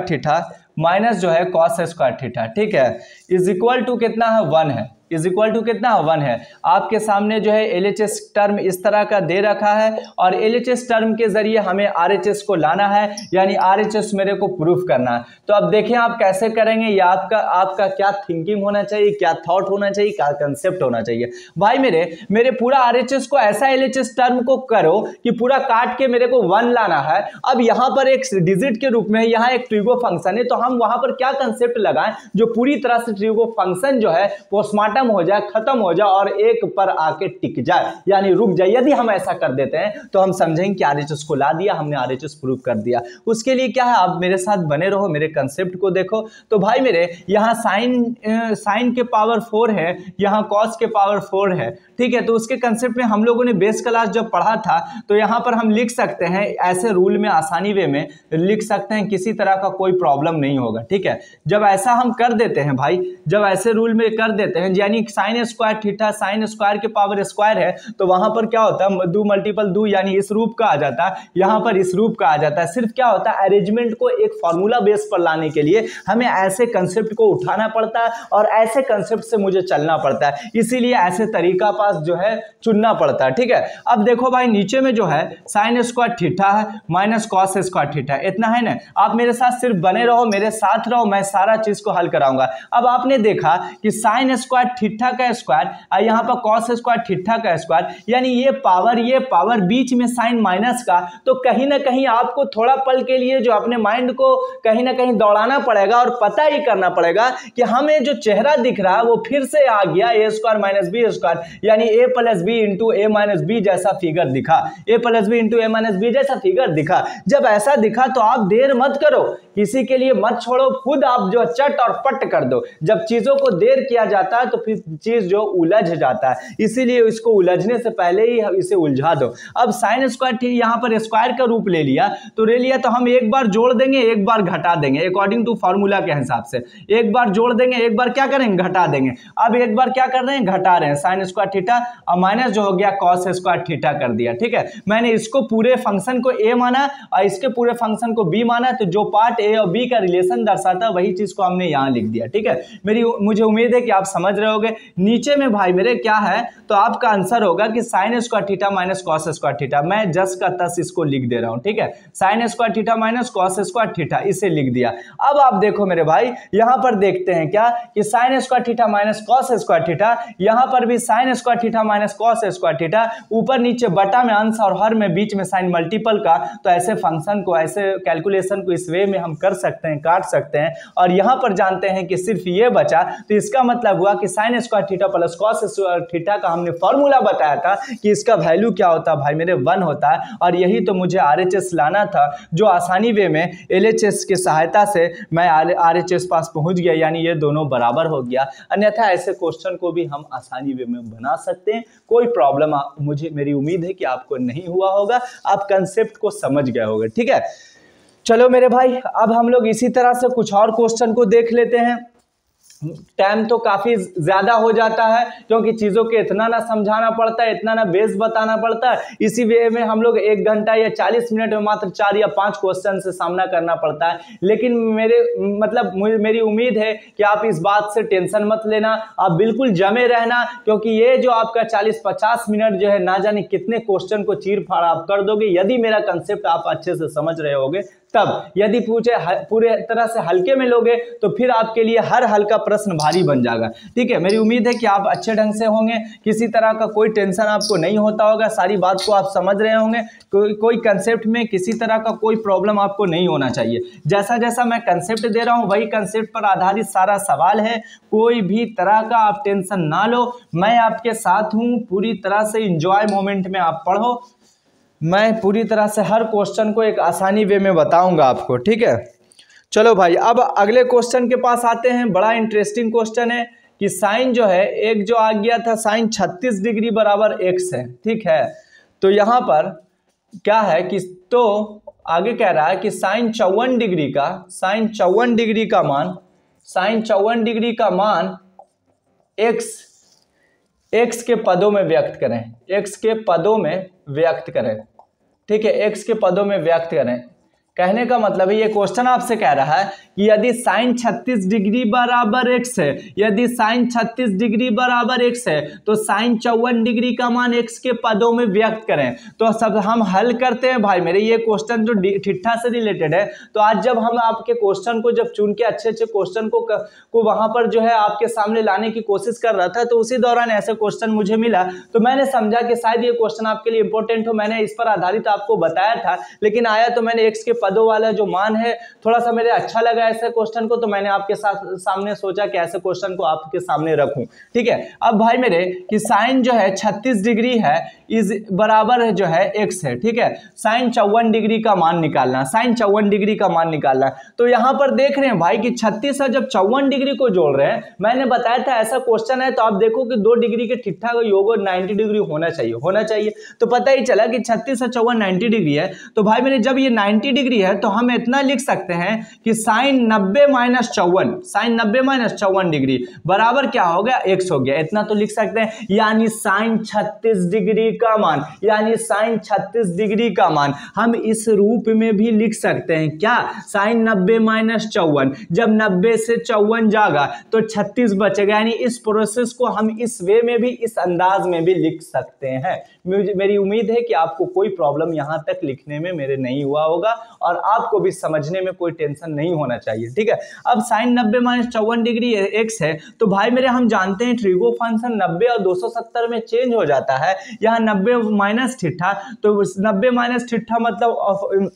थीटा माइनस जो है कॉस स्क्वायर थीटा। ठीक है, इज इक्वल टू कितना है 1 है, इज इक्वल टू कितना 1 है। आपके सामने जो है LHS टर्म इस तरह का दे रखा है और LHS टर्म के जरिए हमें RHS को लाना है, यानी RHS मेरे को प्रूफ करना है। तो अब देखें आप कैसे करेंगे, या आपका क्या थिंकिंग होना चाहिए, क्या थॉट होना चाहिए, क्या कंसेप्ट होना चाहिए। भाई मेरे पूरा RHS को ऐसा LHS टर्म को करो कि पूरा काट के मेरे को 1 लाना है। अब यहाँ पर एक डिजिट के रूप में यहाँ एक ट्रिगो फंक्शन है, तो हम वहां पर क्या कंसेप्ट लगाएं जो पूरी तरह से ट्रिगो फंक्शन जो है पोस्टमार्टम हो जाए, खत्म हो जाए और एक पर आके टिक जाए, यानी रुक जाए। यदि हम ऐसा कर देते हैं तो हम समझेंगे कि RHS को ला दिया हमने, RHS प्रूफ कर दिया। उसके लिए क्या है, आप मेरे साथ बने रहो, मेरे कंसेप्ट को देखो। तो भाई मेरे यहाँ साइन के पावर 4 है, यहाँ कॉस के पावर 4 है। ठीक है, तो उसके कंसेप्ट में हम लोगों ने बेस क्लास जब पढ़ा था तो यहाँ पर हम लिख सकते हैं ऐसे रूल में, आसानी वे में लिख सकते हैं, किसी तरह का कोई प्रॉब्लम नहीं होगा। ठीक है, जब ऐसा हम कर देते हैं भाई, जब ऐसे रूल में कर देते हैं यानी sign square theta sine square के पावर स्क्वायर है, तो वहां पर क्या होता है 2 मल्टीपल 2 यानी इस रूप का आ जाता है, यहां पर इस रूप का आ जाता है। सिर्फ क्या होता है अरेंजमेंट को एक फॉर्मूला बेस पर लाने के लिए हमें ऐसे कंसेप्ट को उठाना पड़ता है और ऐसे कंसेप्ट से मुझे चलना पड़ता है, इसीलिए ऐसे तरीका पास जो है चुनना पड़ता है। ठीक है, अब देखो भाई नीचे में जो है साइन स्क्वायर थीटा है माइनस कॉस स्क्वायर थीटा, इतना है ना। आप मेरे साथ सिर्फ बने रहो, मेरे साथ रहो, मैं सारा चीज को हल कराऊंगा। अब आपने देखा कि साइन स्क्वायर थीटा का स्क्वायर और यहाँ पर कॉस स्क्वायर थीटा का स्क्वायर, यानी ये पावर बीच में साइन माइनस का, तो कहीं ना कहीं आपको थोड़ा पल के लिए जो अपने माइंड को कहीं ना कहीं दौड़ाना पड़ेगा और पता ही करना पड़ेगा कि हमें जो चेहरा दिख रहा है वो फिर से आ गया ए स्क्वायर माइनस बी स्क्वायर, यानी ए plus B into A minus B जैसा फिगर दिखा, ए plus B into A minus B जैसा फिगर दिखा। जब ऐसा दिखा तो आप देर मत करो, किसी के लिए मत छोड़ो, खुद आप जो चट और पट कर दो। जब चीजों को देर किया जाता है तो फिर चीज जो उलझ जाता है, इसीलिए इसको उलझने से पहले ही इसे उलझा दो। अब साइन स्क्वायर यहाँ पर स्क्वायर का रूप ले लिया तो हम एक बार जोड़ देंगे एक बार घटा देंगे, अकॉर्डिंग टू फॉर्मूला के हिसाब से एक बार जोड़ देंगे एक बार क्या करेंगे घटा देंगे। अब एक बार क्या कर रहे हैं घटा रहे हैं, साइन स्क्वायर थीटा और माइनस जो हो गया कॉस स्क्वायर थीटा कर दिया। ठीक है, मैंने इसको पूरे फंक्शन को ए माना और इसके पूरे फंक्शन को बी माना, तो जो पार्ट ए और बी का रिलेशन दर्शाता वही चीज को हमने यहां लिख दिया। ठीक है, मुझे उम्मीद है कि आप समझ रहे होगे। नीचे में भाई मेरे क्या है, तो आपका आंसर होगा कि sign square theta minus cos square theta. मैं जस का तस इसको लिख दे रहा हूं। ठीक है, sign square theta minus cos square theta इसे लिख दिया। अब आप देखो मेरे भाई यहां पर देखते हैं क्या कि sign square theta minus cos square theta, यहां पर भी sign square theta minus cos square theta, ऊपर नीचे बटा में अंश और हर में बीच में साइन मल्टीपल का। तो ऐसे फंक्शन को, ऐसे कैलकुलेशन को इस वे में हम कर सकते हैं, काट सकते हैं। और यहां पर जानते हैं कि सिर्फ ये बचा, तो इसका मतलब हुआ कि sign square theta plus cos square theta का हमने फॉर्मूला बताया था कि इसका वैल्यू क्या होता है भाई मेरे 1 होता है। और यही तो मुझे RHS लाना था, जो आसानी वे में LHS की सहायता से मैं RHS पास पहुंच गया, यानी ये दोनों बराबर हो गया। अन्यथा ऐसे क्वेश्चन को भी हम आसानी वे में बना सकते हैं, कोई प्रॉब्लम मेरी उम्मीद है कि आपको नहीं हुआ होगा, आप कंसेप्ट को समझ गए होंगे। ठीक है, चलो मेरे भाई अब हम लोग इसी तरह से कुछ और क्वेश्चन को देख लेते हैं। टाइम तो काफ़ी ज़्यादा हो जाता है, क्योंकि चीज़ों के इतना ना समझाना पड़ता है, इतना ना बेस बताना पड़ता है। इसी वे में हम लोग 1 घंटा या 40 मिनट में मात्र 4 या 5 क्वेश्चन से सामना करना पड़ता है। लेकिन मेरी उम्मीद है कि आप इस बात से टेंशन मत लेना, आप बिल्कुल जमे रहना, क्योंकि ये जो आपका 40-50 मिनट जो है ना जाने कितने क्वेश्चन को चीर फाड़ आप कर दोगे, यदि मेरा कंसेप्ट आप अच्छे से समझ रहे होगे तब। यदि पूरे तरह से हल्के में लोगे तो फिर आपके लिए हर हल्का प्रश्न भारी बन जाएगा। ठीक है, मेरी उम्मीद है कि आप अच्छे ढंग से होंगे, किसी तरह का कोई टेंशन आपको नहीं होता होगा, सारी बात को आप समझ रहे होंगे, कोई कंसेप्ट में किसी तरह का कोई प्रॉब्लम आपको नहीं होना चाहिए। जैसा जैसा मैं कंसेप्ट दे रहा हूँ वही कंसेप्ट पर आधारित सारा सवाल है, कोई भी तरह का आप टेंशन ना लो, मैं आपके साथ हूँ। पूरी तरह से इंजॉय मोमेंट में आप पढ़ो, मैं पूरी तरह से हर क्वेश्चन को एक आसानी वे में बताऊंगा आपको। ठीक है, चलो भाई अब अगले क्वेश्चन के पास आते हैं। बड़ा इंटरेस्टिंग क्वेश्चन है कि साइन जो है, एक जो आ गया था साइन 36 डिग्री बराबर x है। ठीक है, तो यहाँ पर क्या है कि तो आगे कह रहा है कि साइन 54 डिग्री का मान x के पदों में व्यक्त करें, x के पदों में व्यक्त करें। ठीक है, x के पदों में व्यक्त करें। कहने का मतलब है, ये क्वेश्चन आपसे कह रहा है कि यदि साइन 36 डिग्री बराबर x है, यदि साइन 36 डिग्री बराबर x है तो साइन 54 डिग्री का मान x के पदों में व्यक्त करें। तो सब हम हल करते हैं भाई मेरे, ये क्वेश्चन जो ठिट्ठा से रिलेटेड है। तो आज जब हम आपके क्वेश्चन को जब चुन के अच्छे क्वेश्चन को वहां पर जो है आपके सामने लाने की कोशिश कर रहा था, तो उसी दौरान ऐसे क्वेश्चन मुझे मिला, तो मैंने समझा कि शायद ये क्वेश्चन आपके लिए इंपॉर्टेंट हो। मैंने इस पर आधारित आपको बताया था, लेकिन आया तो मैंने x के पदों वाला जो मान है थोड़ा सा मेरे अच्छा लगा ऐसे क्वेश्चन को, तो मैंने आपके सामने सोचा कि ऐसे क्वेश्चन को आपके सामने रखूं। ठीक है, अब भाई मेरे कि साइन जो है 36 डिग्री है इस बराबर है जो है x है। ठीक है, साइन 54 डिग्री का मान निकालना, साइन 54 डिग्री का मान निकालना। तो यहां पर देख रहे हैं भाई कि 36 है, जब 54 डिग्री को जोड़ रहे हैं, मैंने बताया था ऐसा क्वेश्चन है तो आप देखो कि 2 डिग्री के ठिट्ठा का योग 90 डिग्री होना चाहिए। तो पता ही चला कि 36 और 54 90 डिग्री है। तो भाई मेरे जब ये 90 डिग्री है तो हम इतना लिख सकते हैं कि साइन 90 माइनस 54 डिग्री बराबर क्या हो गया, x हो गया। इतना तो लिख सकते हैं, यानी साइन 36 डिग्री का मान, यानी साइन 36 डिग्री का मान हम इस रूप में भी लिख सकते हैं। क्या, साइन 90 माइनस 54, जब 90 से 54 जाएगा तो 36 बचेगा, यानी इस प्रोसेस को हम इस वे में भी, इस अंदाज में भी लिख सकते हैं। मेरी उम्मीद है कि आपको कोई प्रॉब्लम यहां तक लिखने में मेरे नहीं हुआ होगा और आपको भी समझने में कोई टेंशन नहीं होना चाहिए। ठीक है, अब साइन 90 माइनस 54 डिग्री x है, तो भाई मेरे हम जानते हैं ट्रिगो फंक्शन 90 और 270 में चेंज हो जाता है। यहाँ 90 माइनस ठिट्ठा, तो 90 माइनस ठिट्ठा मतलब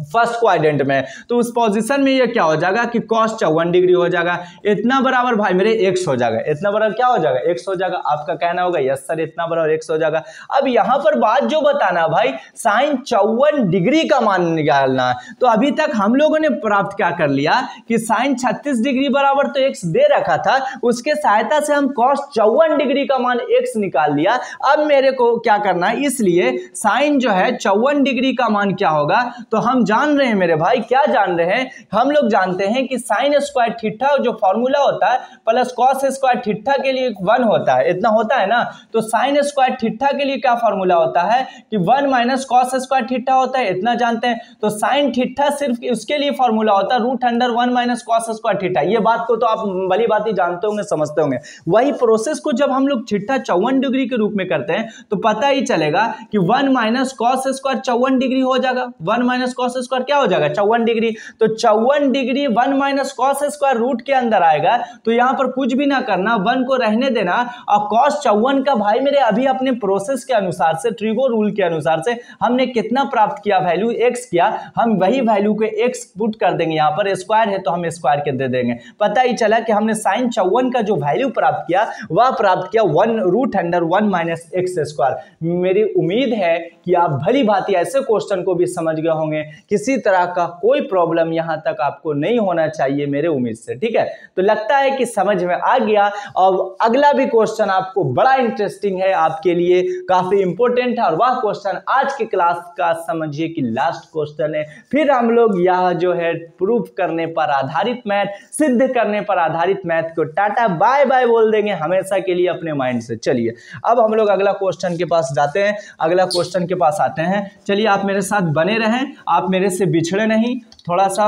फर्स्ट क्वाड्रेंट में, तो उस पोजीशन में ये क्या हो जाएगा कि cos 54 डिग्री हो जाएगा। इतना बराबर भाई मेरे x हो जाएगा, इतना बराबर क्या हो जाएगा, x हो जाएगा। आपका कहना होगा यस सर इतना बराबर x हो जाएगा। अब यहां पर बात जो बताना भाई, साइन 54 डिग्री का मान निकालना है। तो अभी तक हम लोगों ने प्राप्त क्या कर लिया कि साइन 36 डिग्री बराबर तो x दे रखा था, उसके सहायता से हम cos 54 डिग्री का मान x निकाल लिया। अब मेरे को क्या करना है, इसलिए साइन जो है 54 डिग्री का मान क्या होगा, तो हम जान रहे हैं मेरे भाई, क्या जान रहे हैं, हम लोग जानते हैं कि साइन स्क्वायर थीटा जो फॉर्मूला होता है प्लस कॉस स्क्वायर थीटा के लिए 1 होता है, इतना होता है ना। तो साइन स्क्वायर थीटा के लिए क्या फॉर्मूला होता है कि 1 माइनस कॉस स्क्वायर थीटा होता है, इतना जानते हैं। तो साइन थीटा सिर्फ उसके लिए फॉर्मूला होता है √1 माइनस कॉस स्क्वायर थीटा। ये बात को तो आप भली बात ही जानते होंगे, समझते होंगे। वही प्रोसेस को जब हम लोग थीटा 54 डिग्री के रूप में करते हैं तो पता ही चलेगा कि 1 माइनस कॉस स्क्वायर 54 डिग्री हो जाएगा। 1 माइनस कॉस स्क्वायर क्या हो जाएगा, 54 डिग्री। तो 54 degree 1 minus cos square root के अंदर आएगा, तो यहां पर कुछ भी ना करना, 1 को रहने देना। और कॉस 54 का भाई मेरे अभी अपने प्रोसेस के अनुसार से, ट्रिगो रूल के अनुसार से हमने कितना प्राप्त किया, वैल्यू x किया, हम वही वैल्यू को x पुट कर देंगे। यहां पर स्क्वायर है तो हम स्क्वायर के दे देंगे। पता ही चला कि हमने साइन 54 का जो वैल्यू प्राप्त किया वह प्राप्त किया √1 माइनस x स्क्वायर। मेरी उम्मीद है कि आप भली भांति ऐसे क्वेश्चन को भी समझ गए होंगे किसी तरह का कोई प्रॉब्लम यहाँ तक आपको नहीं होना चाहिए मेरे उम्मीद से, ठीक है। तो लगता है कि समझ में आ गया। और अगला भी क्वेश्चन आपको बड़ा इंटरेस्टिंग है, आपके लिए काफी इंपॉर्टेंट है, और वह क्वेश्चन आज की क्लास का समझिए कि लास्ट क्वेश्चन है। फिर हम लोग यह जो है प्रूफ करने पर आधारित मैथ, सिद्ध करने पर आधारित मैथ को टाटा बाय बाय बोल देंगे हमेशा के लिए अपने माइंड से। चलिए अब हम लोग अगला क्वेश्चन के पास जाते हैं, अगला क्वेश्चन के पास आते हैं। चलिए आप मेरे साथ बने रहें, आप मेरे से बिछड़े नहीं, थोड़ा सा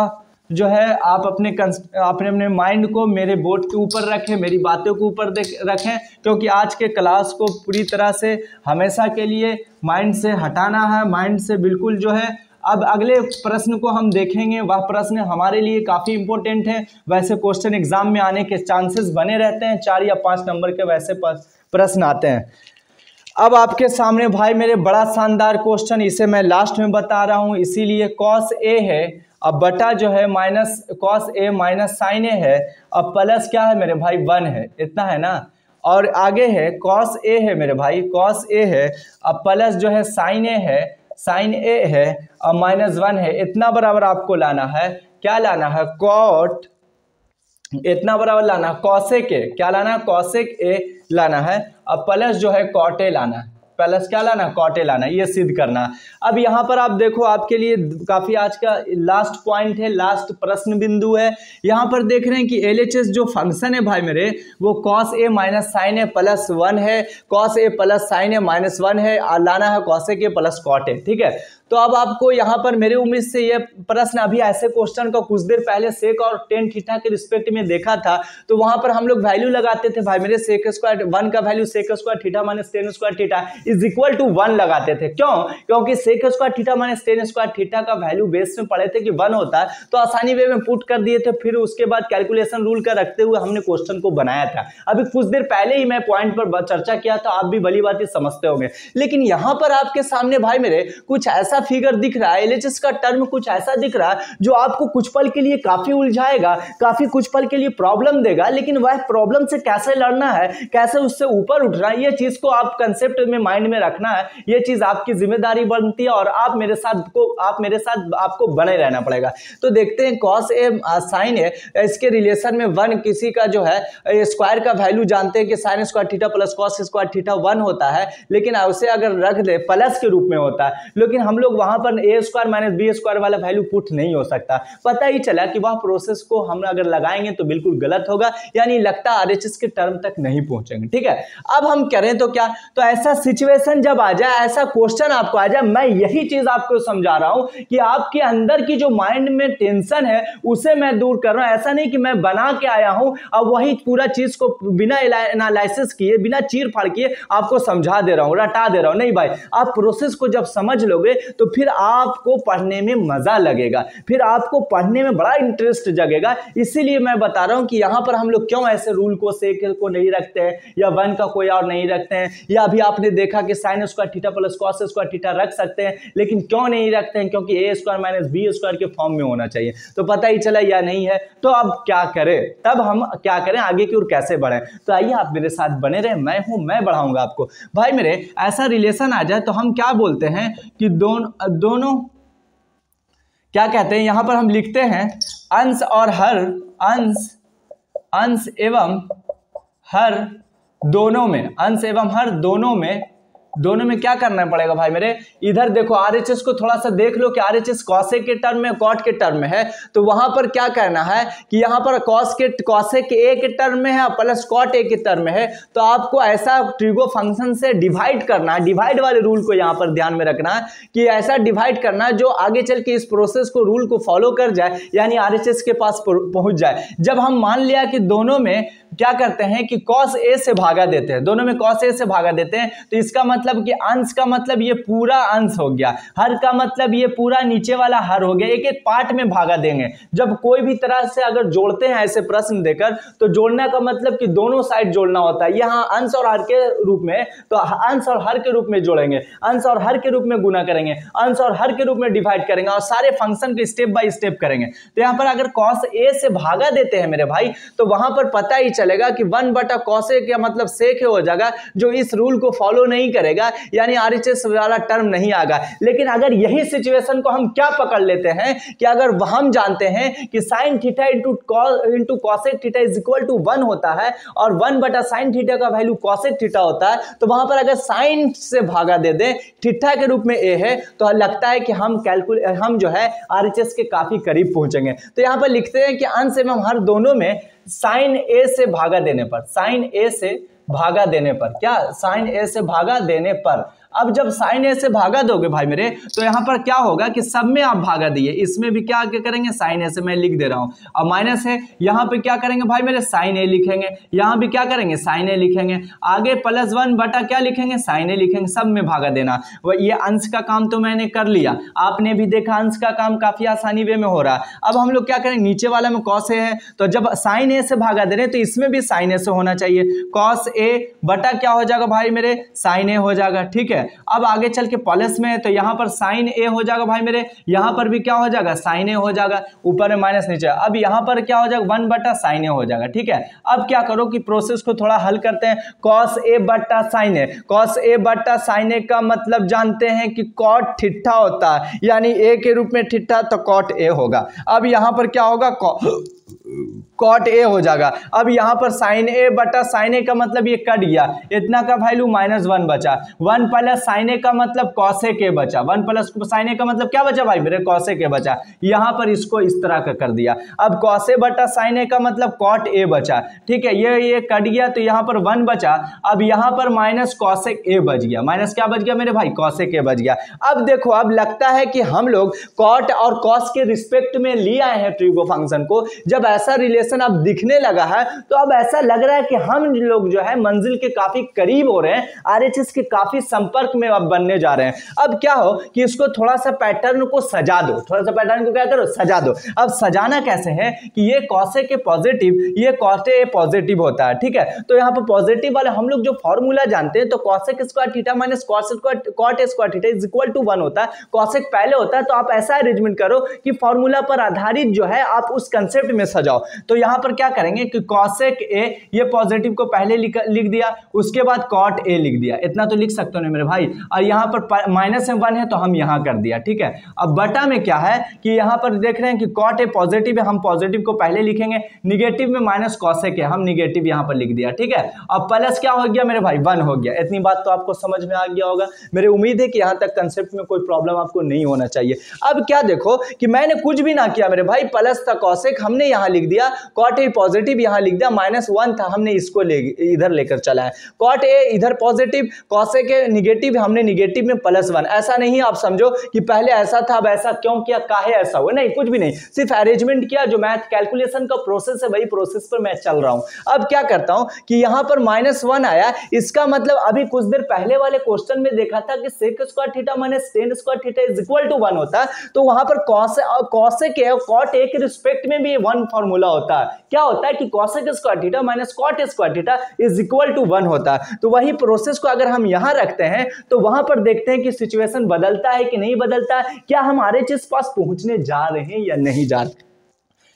जो है आप अपने माइंड को मेरे बोर्ड के ऊपर रखें, मेरी बातों के ऊपर रखें, क्योंकि आज के क्लास को पूरी तरह से हमेशा के लिए माइंड से हटाना है, माइंड से बिल्कुल जो है। अब अगले प्रश्न को हम देखेंगे, वह प्रश्न हमारे लिए काफ़ी इंपॉर्टेंट है। वैसे क्वेश्चन एग्जाम में आने के चांसेस बने रहते हैं, 4 या 5 नंबर के वैसे प्रश्न आते हैं। अब आपके सामने भाई मेरे बड़ा शानदार क्वेश्चन, इसे मैं लास्ट में बता रहा हूँ, इसीलिए cos A है, अब बटा जो है minus cos A minus sin A है, अब प्लस क्या है मेरे भाई 1 है, इतना है ना। और आगे है cos A है मेरे भाई, cos A है, अब प्लस जो है sin A है, sin A है, अब माइनस 1 है, इतना बराबर आपको लाना है, क्या लाना है cot, इतना बराबर लाना है cosec A, क्या लाना है cosec A लाना है, अब प्लस जो है cot A लाना है, प्लस क्या लाना है cot A लाना है, ये सिद्ध करना। अब यहाँ पर आप देखो आपके लिए काफी आज का लास्ट पॉइंट है, लास्ट प्रश्न बिंदु है। यहाँ पर देख रहे हैं कि LHS जो फंक्शन है भाई मेरे, वो cos A minus sine A plus 1 है, cos A plus sine A minus 1 है, और लाना है cosec A plus cot A, ठीक है। तो अब आपको यहाँ पर मेरे उम्मीद से ये प्रश्न, अभी ऐसे क्वेश्चन का कुछ देर पहले सेक और टेन थीटा के रिस्पेक्ट में देखा था, तो वहां पर हम लोग वैल्यू लगाते थे भाई मेरे, सेक स्क्वायर 1 का value sec square theta minus tan square theta is equal to 1 लगाते थे। क्यों? क्योंकि sec square theta minus tan square theta का वैल्यू बेस में पढ़े थे कि 1 होता है, तो आसानी वे में पुट कर दिए थे, फिर उसके बाद कैलकुलेशन रूल का रखते हुए हमने क्वेश्चन को बनाया था। अभी कुछ देर पहले ही मैं पॉइंट पर चर्चा किया था, आप भी भली बात समझते होंगे। लेकिन यहाँ पर आपके सामने भाई मेरे कुछ ऐसा फिगर दिख रहा है, LHS का टर्म कुछ ऐसा दिख रहा है जो आपको कुछ पल के लिए काफी उलझाएगा, काफी कुछ पल के लिए प्रॉब्लम देगा, लेकिन वह प्रॉब्लम से कैसे लड़ना है, कैसे उससे ऊपर उठना है, ये चीज को आप कंसेप्ट में माइंड में रखना है। ये चीज आपकी जिम्मेदारी बनती है, और आप मेरे साथ आपको बने रहना पड़ेगा। तो देखते हैं cos A sin A, इसके रिलेशन में 1 किसी का जो है स्क्वायर का वैल्यू जानते हैं कि sin square theta plus cos square theta 1 होता है, लेकिन उसे अगर रख दे प्लस के रूप में होता है, लेकिन हम लोग वहां पर ए स्क्वायर माइनस बी स्क्वायर वाला वैल्यू पुट नहीं हो सकता। पता ही चला कि वह प्रोसेस को हम अगर लगाएंगे तो बिल्कुल गलत होगा, यानी लगता RHS के टर्म तक नहीं पहुंचेंगे, ठीक है। अब हम करें तो क्या, तो ऐसा सिचुएशन जब आ जाए, ऐसा क्वेश्चन आपको आ जाए, मैं यही चीज आपको समझा रहा हूं कि आपके अंदर की जो माइंड में टेंशन है उसे मैं दूर कर रहा हूं। ऐसा नहीं कि मैं बना के आया हूं और वही पूरा चीज को बिना एनालिसिस किए, बिना चीर फाड़ किए आपको समझा दे रहा हूं, रटा दे रहा हूं, नहीं भाई। आप प्रोसेस को जब समझ लोगे तो फिर आपको पढ़ने में मजा लगेगा, फिर आपको पढ़ने में बड़ा इंटरेस्ट जगेगा। इसीलिए मैं बता रहा हूं कि यहां पर हम लोग क्यों ऐसे रूल को सेक को नहीं रखते हैं, या 1 का कोई और नहीं रखते हैं, या अभी आपने देखा कि sign square theta plus cos square theta रख सकते हैं, लेकिन क्यों नहीं रखते हैं, क्योंकि ए स्क्वायर माइनस बी स्क्वायर के फॉर्म में होना चाहिए। तो पता ही चला या नहीं है, तो अब क्या करें, तब हम क्या करें, आगे की ओर कैसे बढ़े। तो आइए आप मेरे साथ बने रहे, मैं बढ़ाऊंगा आपको। भाई मेरे ऐसा रिलेशन आ जाए तो हम क्या बोलते हैं कि दोनों क्या कहते हैं, यहां पर हम लिखते हैं अंश और हर, अंश एवं हर दोनों में, अंश एवं हर दोनों में क्या करना पड़ेगा भाई मेरे। इधर देखो RHS को थोड़ा सा देख लो कि RHS कॉसेक के टर्म में, कॉट के टर्म में है, तो वहां पर क्या करना है कि यहां पर कॉसेक ए के टर्म में है प्लस कॉट ए के टर्म में है, तो आपको ऐसा ट्रिगो फंक्शन से डिवाइड करना है। डिवाइड वाले रूल को यहां पर ध्यान में रखना है कि ऐसा डिवाइड करना है जो आगे चल के इस प्रोसेस को, रूल को फॉलो कर जाए, यानी RHS के पास पहुंच जाए। जब हम मान लिया कि दोनों में क्या करते हैं कि cos A से भागा देते हैं, दोनों में cos A से भागा देते हैं, तो इसका मतलब कि अंश का मतलब ये पूरा अंश हो गया, हर का मतलब ये पूरा नीचे वाला हर हो गया, एक एक पार्ट में भागा देंगे। जब कोई भी तरह से अगर जोड़ते हैं ऐसे प्रश्न देकर, तो जोड़ने का मतलब कि दोनों साइड जोड़ना होता है। यहाँ अंश और हर के रूप में, तो अंश और हर के रूप में जोड़ेंगे, अंश और हर के रूप में गुना करेंगे, अंश और हर के रूप में डिवाइड करेंगे, और सारे फंक्शन को स्टेप बाय स्टेप करेंगे। तो यहाँ पर अगर cos A से भागा देते हैं मेरे भाई, तो वहां पर पता ही चलेगा कि 1 बटा cos A का मतलब सेक हो जाएगा, जो इस रूल को फॉलो नहीं करेगा, चलेगा, यानी RHS वाला टर्म नहीं आएगा। लेकिन अगर यही सिचुएशन को हम क्या पकड़ लेते हैं कि अगर हम जानते हैं कि sine theta into cosec theta is equal to 1 होता है और 1 बटा साइन थीटा का वैल्यू कॉसेक थीटा होता है, तो वहां पर अगर साइन से भागा दे दें, थीटा के रूप में ए है, तो लगता है कि हम जो है RHS के काफी करीब पहुंचेंगे। तो यहां पर लिखते हैं कि अंश एवं हर दोनों में साइन ए से भागा देने पर, साइन ए से भागा देने पर, क्या साइन ए से भागा देने पर, अब जब साइन ए से भागा दोगे भाई मेरे, तो यहां पर क्या होगा कि सब में आप भागा दिए, इसमें भी क्या करेंगे साइन ए से, मैं लिख दे रहा हूं, अब माइनस है, यहां पे क्या करेंगे भाई मेरे साइन ए लिखेंगे, यहां भी क्या करेंगे साइन ए लिखेंगे, आगे प्लस 1 बटा क्या लिखेंगे साइन ए लिखेंगे, सब में भागा देना। ये अंश का काम तो मैंने कर लिया, आपने भी देखा अंश का काम काफी आसानी वे में हो रहा है। अब हम लोग क्या करेंगे, नीचे वाला में कॉस ए है, तो जब साइन ए से भागा दे रहे हैं तो इसमें भी साइन ए से होना चाहिए, कॉस ए बटा क्या हो जाएगा भाई मेरे साइन ए हो जाएगा, ठीक है। अब आगे चल के प्लस में है तो यहां पर साइन ए हो जाएगा भाई मेरे, यहां पर भी क्या हो जाएगा साइन ए हो जाएगा, ऊपर में माइनस नीचे, अब यहां पर क्या हो जाएगा 1 बटा साइन ए हो जाएगा, ठीक है। अब क्या करो कि प्रोसेस को थोड़ा हल करते हैं, कॉस ए बटा साइन ए, कॉस ए बटा साइन ए का मतलब जानते हैं कि कॉट थीटा होता है, यानी ए के रूप में थीटा तो कॉट ए होगा। अब यहां पर क्या होगा कॉट ए हो जाएगा। अब यहां पर साइन ए बटा साइन ए का मतलब ये कट गया, इतना का वैल्यू -1 बचा, 1 प्लस साइन ए का मतलब कॉसेक ए बचा, 1 प्लस साइन ए का मतलब क्या बचा भाई मेरे कॉसेक ए बचा, यहां पर इसको इस तरह का कर दिया। अब कॉस ए बटा साइन ए का मतलब कॉट ए बचा, ठीक है, ये कट गया तो यहां पर 1 बचा, अब यहां पर माइनस कॉसेक ए बच गया, माइनस क्या बच गया मेरे भाई कॉसेक ए बच गया। अब देखो अब लगता है कि हम लोग कॉट और कॉस के रिस्पेक्ट में ले आए हैं ट्रिगो फंक्शन को, जब ऐसा रिलेशन अब दिखने लगा है तो अब ऐसा लग रहा है कि हम लोग जो है मंजिल के काफी करीब हो रहे हैं, RHS के काफी संपर्क में अब बनने जा रहे हैं। अब क्या हो कि इसको थोड़ा सा पैटर्न को सजा दो, थोड़ा सा पैटर्न को क्या करो सजा दो। अब सजाना कैसे है कि ये कॉसेक ए पॉजिटिव, ये कॉट ए पॉजिटिव होता है, ठीक है। तो यहाँ पर पॉजिटिव वाले हम लोग जो फॉर्मूला जानते हैं, तो cosec square theta minus cot A square theta is equal to 1 होता है, कॉसेक पहले होता है, तो आप ऐसा अरेंजमेंट करो कि फॉर्मूला पर आधारित जो है आप उस कंसेप्ट में सजाओ। तो यहां पर क्या करेंगे कि कॉसेक ए, ये पॉजिटिव को पहले लिख दिया, उसके बाद कॉट ए लिख दिया, इतना तो लिख सकते हो ना मेरे भाई, और यहां पर -1 है तो हम यहां कर दिया, ठीक है। अब बटा में क्या है कि यहां पर देख रहे हैं कि कॉट ए पॉजिटिव है, हम पॉजिटिव को पहले लिखेंगे, निगेटिव में माइनस कॉसेक है, हम निगेटिव यहां पर लिख दिया, ठीक है। अब प्लस क्या हो गया मेरे भाई 1 हो गया, इतनी बात तो आपको समझ में आ गया होगा। मेरी उम्मीद है कि यहां तक कंसेप्ट में कोई प्रॉब्लम आपको नहीं होना चाहिए। अब क्या देखो कि मैंने कुछ भी ना किया मेरे भाई, प्लस था कॉसेक हमने यहां लिख दिया, कॉट ए पॉजिटिव यहां लिख दिया, -1 था हमने इसको इधर लेकर चला है, कॉट ए इधर पॉजिटिव, कॉसेक ए निगेटिव, हमने निगेटिव में +1। ऐसा नहीं आप समझो कि पहले ऐसा था अब ऐसा क्यों किया, काहे ऐसा हुआ, नहीं कुछ भी नहीं, सिर्फ अरेंजमेंट किया, जो मैथ कैलकुलेशन का प्रोसेस है वही प्रोसेस पर मैं चल रहा हूं। अब क्या करता हूं कि यहां पर -1 आया, इसका मतलब अभी कुछ देर पहले वाले क्वेश्चन में देखा था कि sec square theta minus tan square theta is equal to 1 होता है, तो वहां पर कॉसेक ए और कॉट ए के रिस्पेक्ट में भी 1 फॉर्मूला होता है, क्या होता है कि cosec square theta minus cot square theta is equal to 1 होता है। तो वही प्रोसेस को अगर हम यहां रखते हैं तो वहां पर देखते हैं कि सिचुएशन बदलता है कि नहीं बदलता है, क्या हम RHS पास पहुंचने जा रहे हैं या नहीं जा रहे।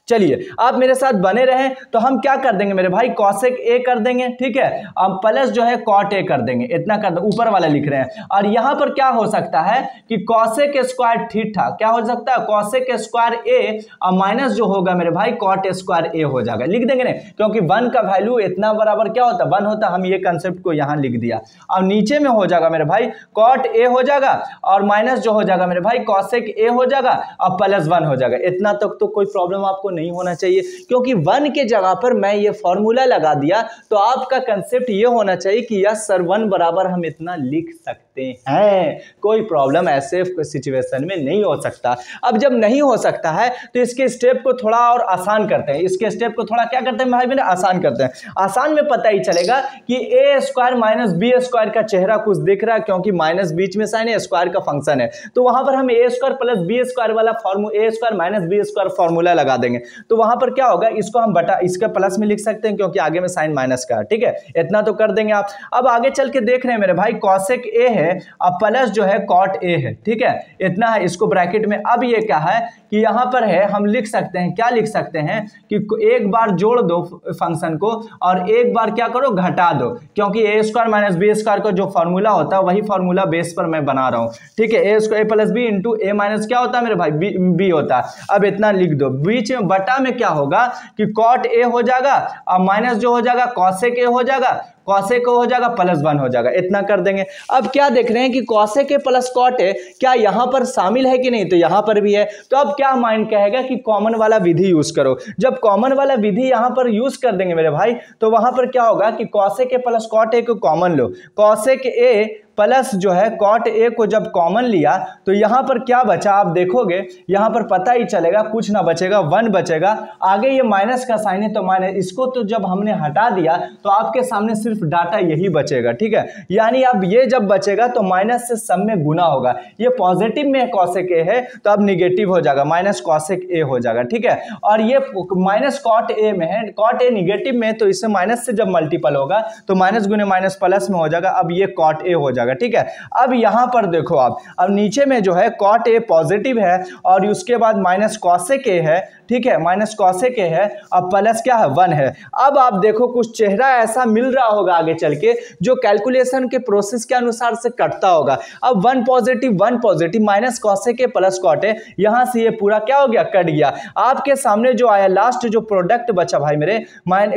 चलिए आप मेरे साथ बने रहें, तो हम क्या कर देंगे मेरे भाई कॉसेक ए कर देंगे, ठीक है, अब प्लस जो है कॉट ए कर देंगे, इतना कर देंगे, ऊपर वाला लिख रहे हैं। और यहां पर क्या हो सकता है कि कॉसेक स्क्वायर थीटा क्या हो सकता है, कॉसेक स्क्वायर ए और माइनस जो होगा मेरे भाई कॉट स्क्वायर ए हो जाएगा, लिख देंगे ना, क्योंकि 1 का वैल्यू इतना बराबर क्या होता है 1 होता, हम ये कंसेप्ट को यहां लिख दिया। और नीचे में हो जाएगा मेरे भाई कॉट ए हो जाएगा और माइनस जो हो जाएगा मेरे भाई कॉसेक ए हो जाएगा और +1 हो जाएगा। इतना तक तो कोई प्रॉब्लम आपको नहीं होना चाहिए, क्योंकि 1 के जगह पर मैं ये फॉर्मूला लगा दिया, तो आपका कंसेप्ट ये होना चाहिए कि यस सर 1 बराबर हम इतना लिख सकते हैं, कोई प्रॉब्लम ऐसे सिचुएशन में नहीं हो सकता। अब जब नहीं हो सकता है तो इसके स्टेप को थोड़ा और आसान करते हैं, इसके स्टेप को थोड़ा क्या करते हैं भाई मैंने आसान करते हैं। आसान में पता ही चलेगा कि A square minus B square का चेहरा कुछ दिख रहा है, क्योंकि माइनस बीच में साइन है, स्क्वायर का फंक्शन है, तो वहां पर हम A square plus B square वाला A square minus B square formula लगा देंगे। तो वहां पर क्या होगा, इसको हम बटा इसका प्लस में लिख सकते हैं क्योंकि आगे में साइन माइनस का, ठीक है, इतना तो कर देंगे आप। अब आगे चल के देख रहे हैं मेरे भाई, कॉसेक ए है अब प्लस जो है कॉट ए है, ठीक है, इतना है, इसको ब्रैकेट में। अब ये क्या है कि यहां पर है, हम लिख सकते हैं, क्या लिख सकते हैं कि एक बार जोड़ दो फंक्शन को और एक बार क्या करो, घटा दो, क्योंकि ए स्क्वायर माइनस बी स्क्वायर का जो फॉर्मूला होता है वही फॉर्मूला बेस पर मैं बना रहा हूं, ठीक है। ए square plus B into A minus क्या होता है मेरे भाई, बी होता है। अब इतना लिख दो, बीच में बटा में क्या होगा कि कॉट ए हो जाएगा और माइनस जो हो जाएगा कॉसेक ए हो जाएगा, कॉसेक हो जाएगा प्लस 1 हो जाएगा, इतना कर देंगे। अब क्या देख रहे हैं कि cosec A plus cot A क्या यहां पर शामिल है कि नहीं, तो यहां पर भी है। तो अब क्या माइंड कहेगा कि कॉमन वाला विधि यूज करो। जब कॉमन वाला विधि यहां पर यूज कर देंगे मेरे भाई, तो वहां पर क्या होगा कि cosec A plus cot A को कॉमन लो, कॉसेक ए प्लस जो है कॉट ए को जब कॉमन लिया तो यहां पर क्या बचा, आप देखोगे यहां पर पता ही चलेगा, कुछ ना बचेगा, 1 बचेगा। आगे ये माइनस का साइन है तो माइनस, इसको तो जब हमने हटा दिया तो आपके सामने सिर्फ डाटा यही बचेगा, ठीक है। यानी अब ये जब बचेगा तो माइनस से सब में गुना होगा, ये पॉजिटिव में कॉसेक ए है तो अब निगेटिव हो जाएगा, माइनस कॉसेक ए हो जाएगा, ठीक है। और ये माइनस कॉट ए में है, कॉट ए निगेटिव में, तो इससे माइनस से जब मल्टीपल होगा तो माइनस गुने माइनस प्लस में हो जाएगा, अब ये कॉट ए हो जाएगा, ठीक है। अब यहां पर देखो आप, अब नीचे में जो है कॉट ए पॉजिटिव है और उसके बाद माइनस कॉसेक ए है, ठीक है, माइनस कॉसेक ए है, अब प्लस क्या है, 1 है। अब आप देखो कुछ चेहरा ऐसा मिल रहा होगा आगे चल के जो कैलकुलेशन के प्रोसेस के अनुसार से कटता होगा। अब 1 positive minus cosec A plus cot A, यहां से ये पूरा क्या हो गया, कट गया। आपके सामने जो आया लास्ट जो प्रोडक्ट बचा भाई मेरे,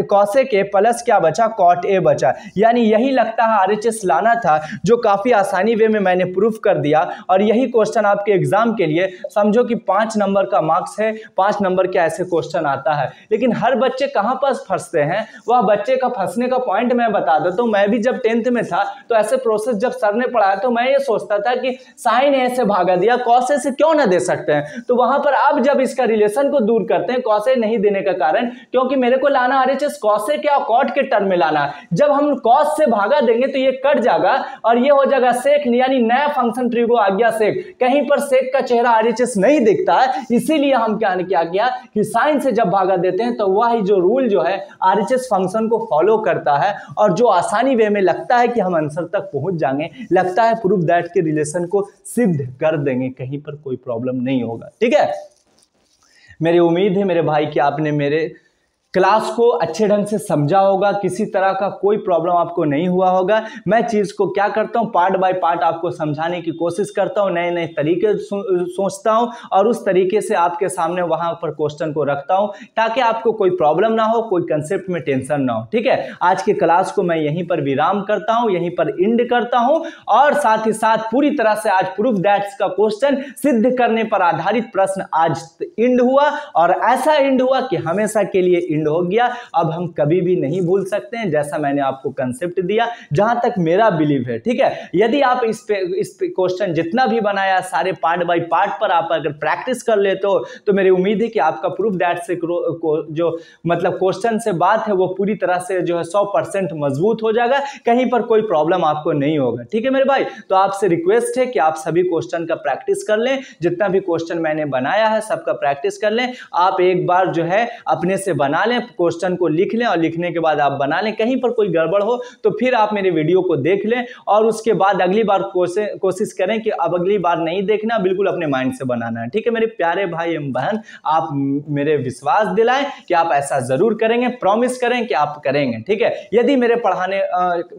कॉसेक ए प्लस क्या बचा, कॉट ए बचा। यानी यही लगता है आरएचएस लाना था, जो काफी आसानी वे में मैंने प्रूफ कर दिया। और यही क्वेश्चन आपके एग्जाम के लिए समझो कि 5 नंबर का मार्क्स है, 5 नंबर के ऐसे क्वेश्चन आता है। लेकिन हर बच्चे कहां पर फंसते हैं, वह बच्चे का फंसने का पॉइंट मैं बता देता हूं। मैं भी जब 10th में था तो ऐसे प्रोसेस जब सर ने पढ़ाया तो मैं ये सोचता था कि साइन ए से भागा दिया, कॉस ए से क्यों ना दे सकते हैं। तो वहां पर अब जब इसका रिलेशन को दूर करते हैं, कॉस ए नहीं देने का कारण, क्योंकि मेरे को लाना आरएचएस कॉस ए के और कॉट के टर्म में लाना। जब हम कॉस से भागा देंगे तो ये कट जाएगा और ये हो जाएगा सेक, यानी नया फंक्शन ट्री को आ गया सेक। कहीं पर सेक का चेहरा आरएचएस नहीं दिखता है, इसीलिए हम क्या किया कि साइन से जब भागा देते हैं तो वही जो रूल जो है आरएचएस फंक्शन को फॉलो करता है और जो आसानी वे में लगता है कि हम आंसर तक पहुंच जाएंगे, लगता है प्रूफ दैट के रिलेशन को सिद्ध कर देंगे, कहीं पर कोई प्रॉब्लम नहीं होगा, ठीक है। मेरी उम्मीद है मेरे भाई कि आपने मेरे क्लास को अच्छे ढंग से समझा होगा, किसी तरह का कोई प्रॉब्लम आपको नहीं हुआ होगा। मैं चीज़ को क्या करता हूँ, पार्ट बाय पार्ट आपको समझाने की कोशिश करता हूँ, नए नए तरीके सोचता हूँ और उस तरीके से आपके सामने वहाँ पर क्वेश्चन को रखता हूँ ताकि आपको कोई प्रॉब्लम ना हो, कोई कंसेप्ट में टेंशन ना हो, ठीक है। आज के क्लास को मैं यहीं पर विराम करता हूँ, यहीं पर एंड करता हूँ और साथ ही साथ पूरी तरह से आज प्रूफ दैट्स का क्वेश्चन सिद्ध करने पर आधारित प्रश्न आज एंड हुआ और ऐसा एंड हुआ कि हमेशा के लिए हो गया। अब हम कभी भी नहीं भूल सकते हैं, जैसा मैंने आपको कंसेप्ट दिया, जहां तक मेरा बिलीव है, ठीक है। यदि आप इस पे क्वेश्चन जितना भी बनाया सारे पार्ट बाय पार्ट पर आप अगर प्रैक्टिस कर लेते हो तो मेरी उम्मीद है कि आपका प्रूफ दैट से जो मतलब क्वेश्चन से बात है वो पूरी तरह से जो है 100% मजबूत हो जाएगा, कहीं पर कोई प्रॉब्लम आपको नहीं होगा, ठीक है मेरे भाई। तो आपसे रिक्वेस्ट है कि आप सभी क्वेश्चन का प्रैक्टिस कर लें, जितना भी क्वेश्चन मैंने बनाया है सबका प्रैक्टिस कर लें। आप एक बार जो है अपने से बना लें, क्वेश्चन को लिख लें और लिखने के बाद आप बना लें। कहीं पर कोई गड़बड़ हो तो फिर आप मेरे वीडियो को देख लें और उसके बाद अगली बार कोशिश करें कि अब अगली बार नहीं देखना, बिल्कुल अपने माइंड से बनाना है, ठीक है मेरे प्यारे भाई एवं बहन। आप मेरे विश्वास दिलाएं कि आप ऐसा जरूर करेंगे, प्रॉमिस करें कि आप करेंगे, ठीक है। यदि मेरे पढ़ाने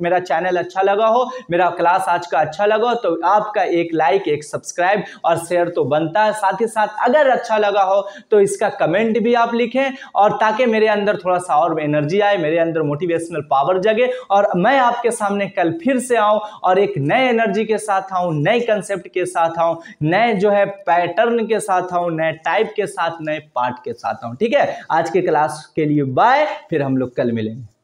मेरा चैनल अच्छा लगा हो, मेरा क्लास आज का अच्छा लगा हो तो आपका एक लाइक, एक सब्सक्राइब और शेयर तो बनता है। साथ ही साथ अगर अच्छा लगा हो तो इसका कमेंट भी आप लिखें और ताकि मेरे अंदर थोड़ा सा और एनर्जी आए, मेरे अंदर मोटिवेशनल पावर जगे और मैं आपके सामने कल फिर से आऊं और एक नए एनर्जी के साथ आऊं, नए कंसेप्ट के साथ आऊं, नए जो है पैटर्न के साथ आऊं, नए टाइप के साथ, नए पार्ट के साथ आऊं, ठीक है। आज के क्लास के लिए बाय, फिर हम लोग कल मिलेंगे।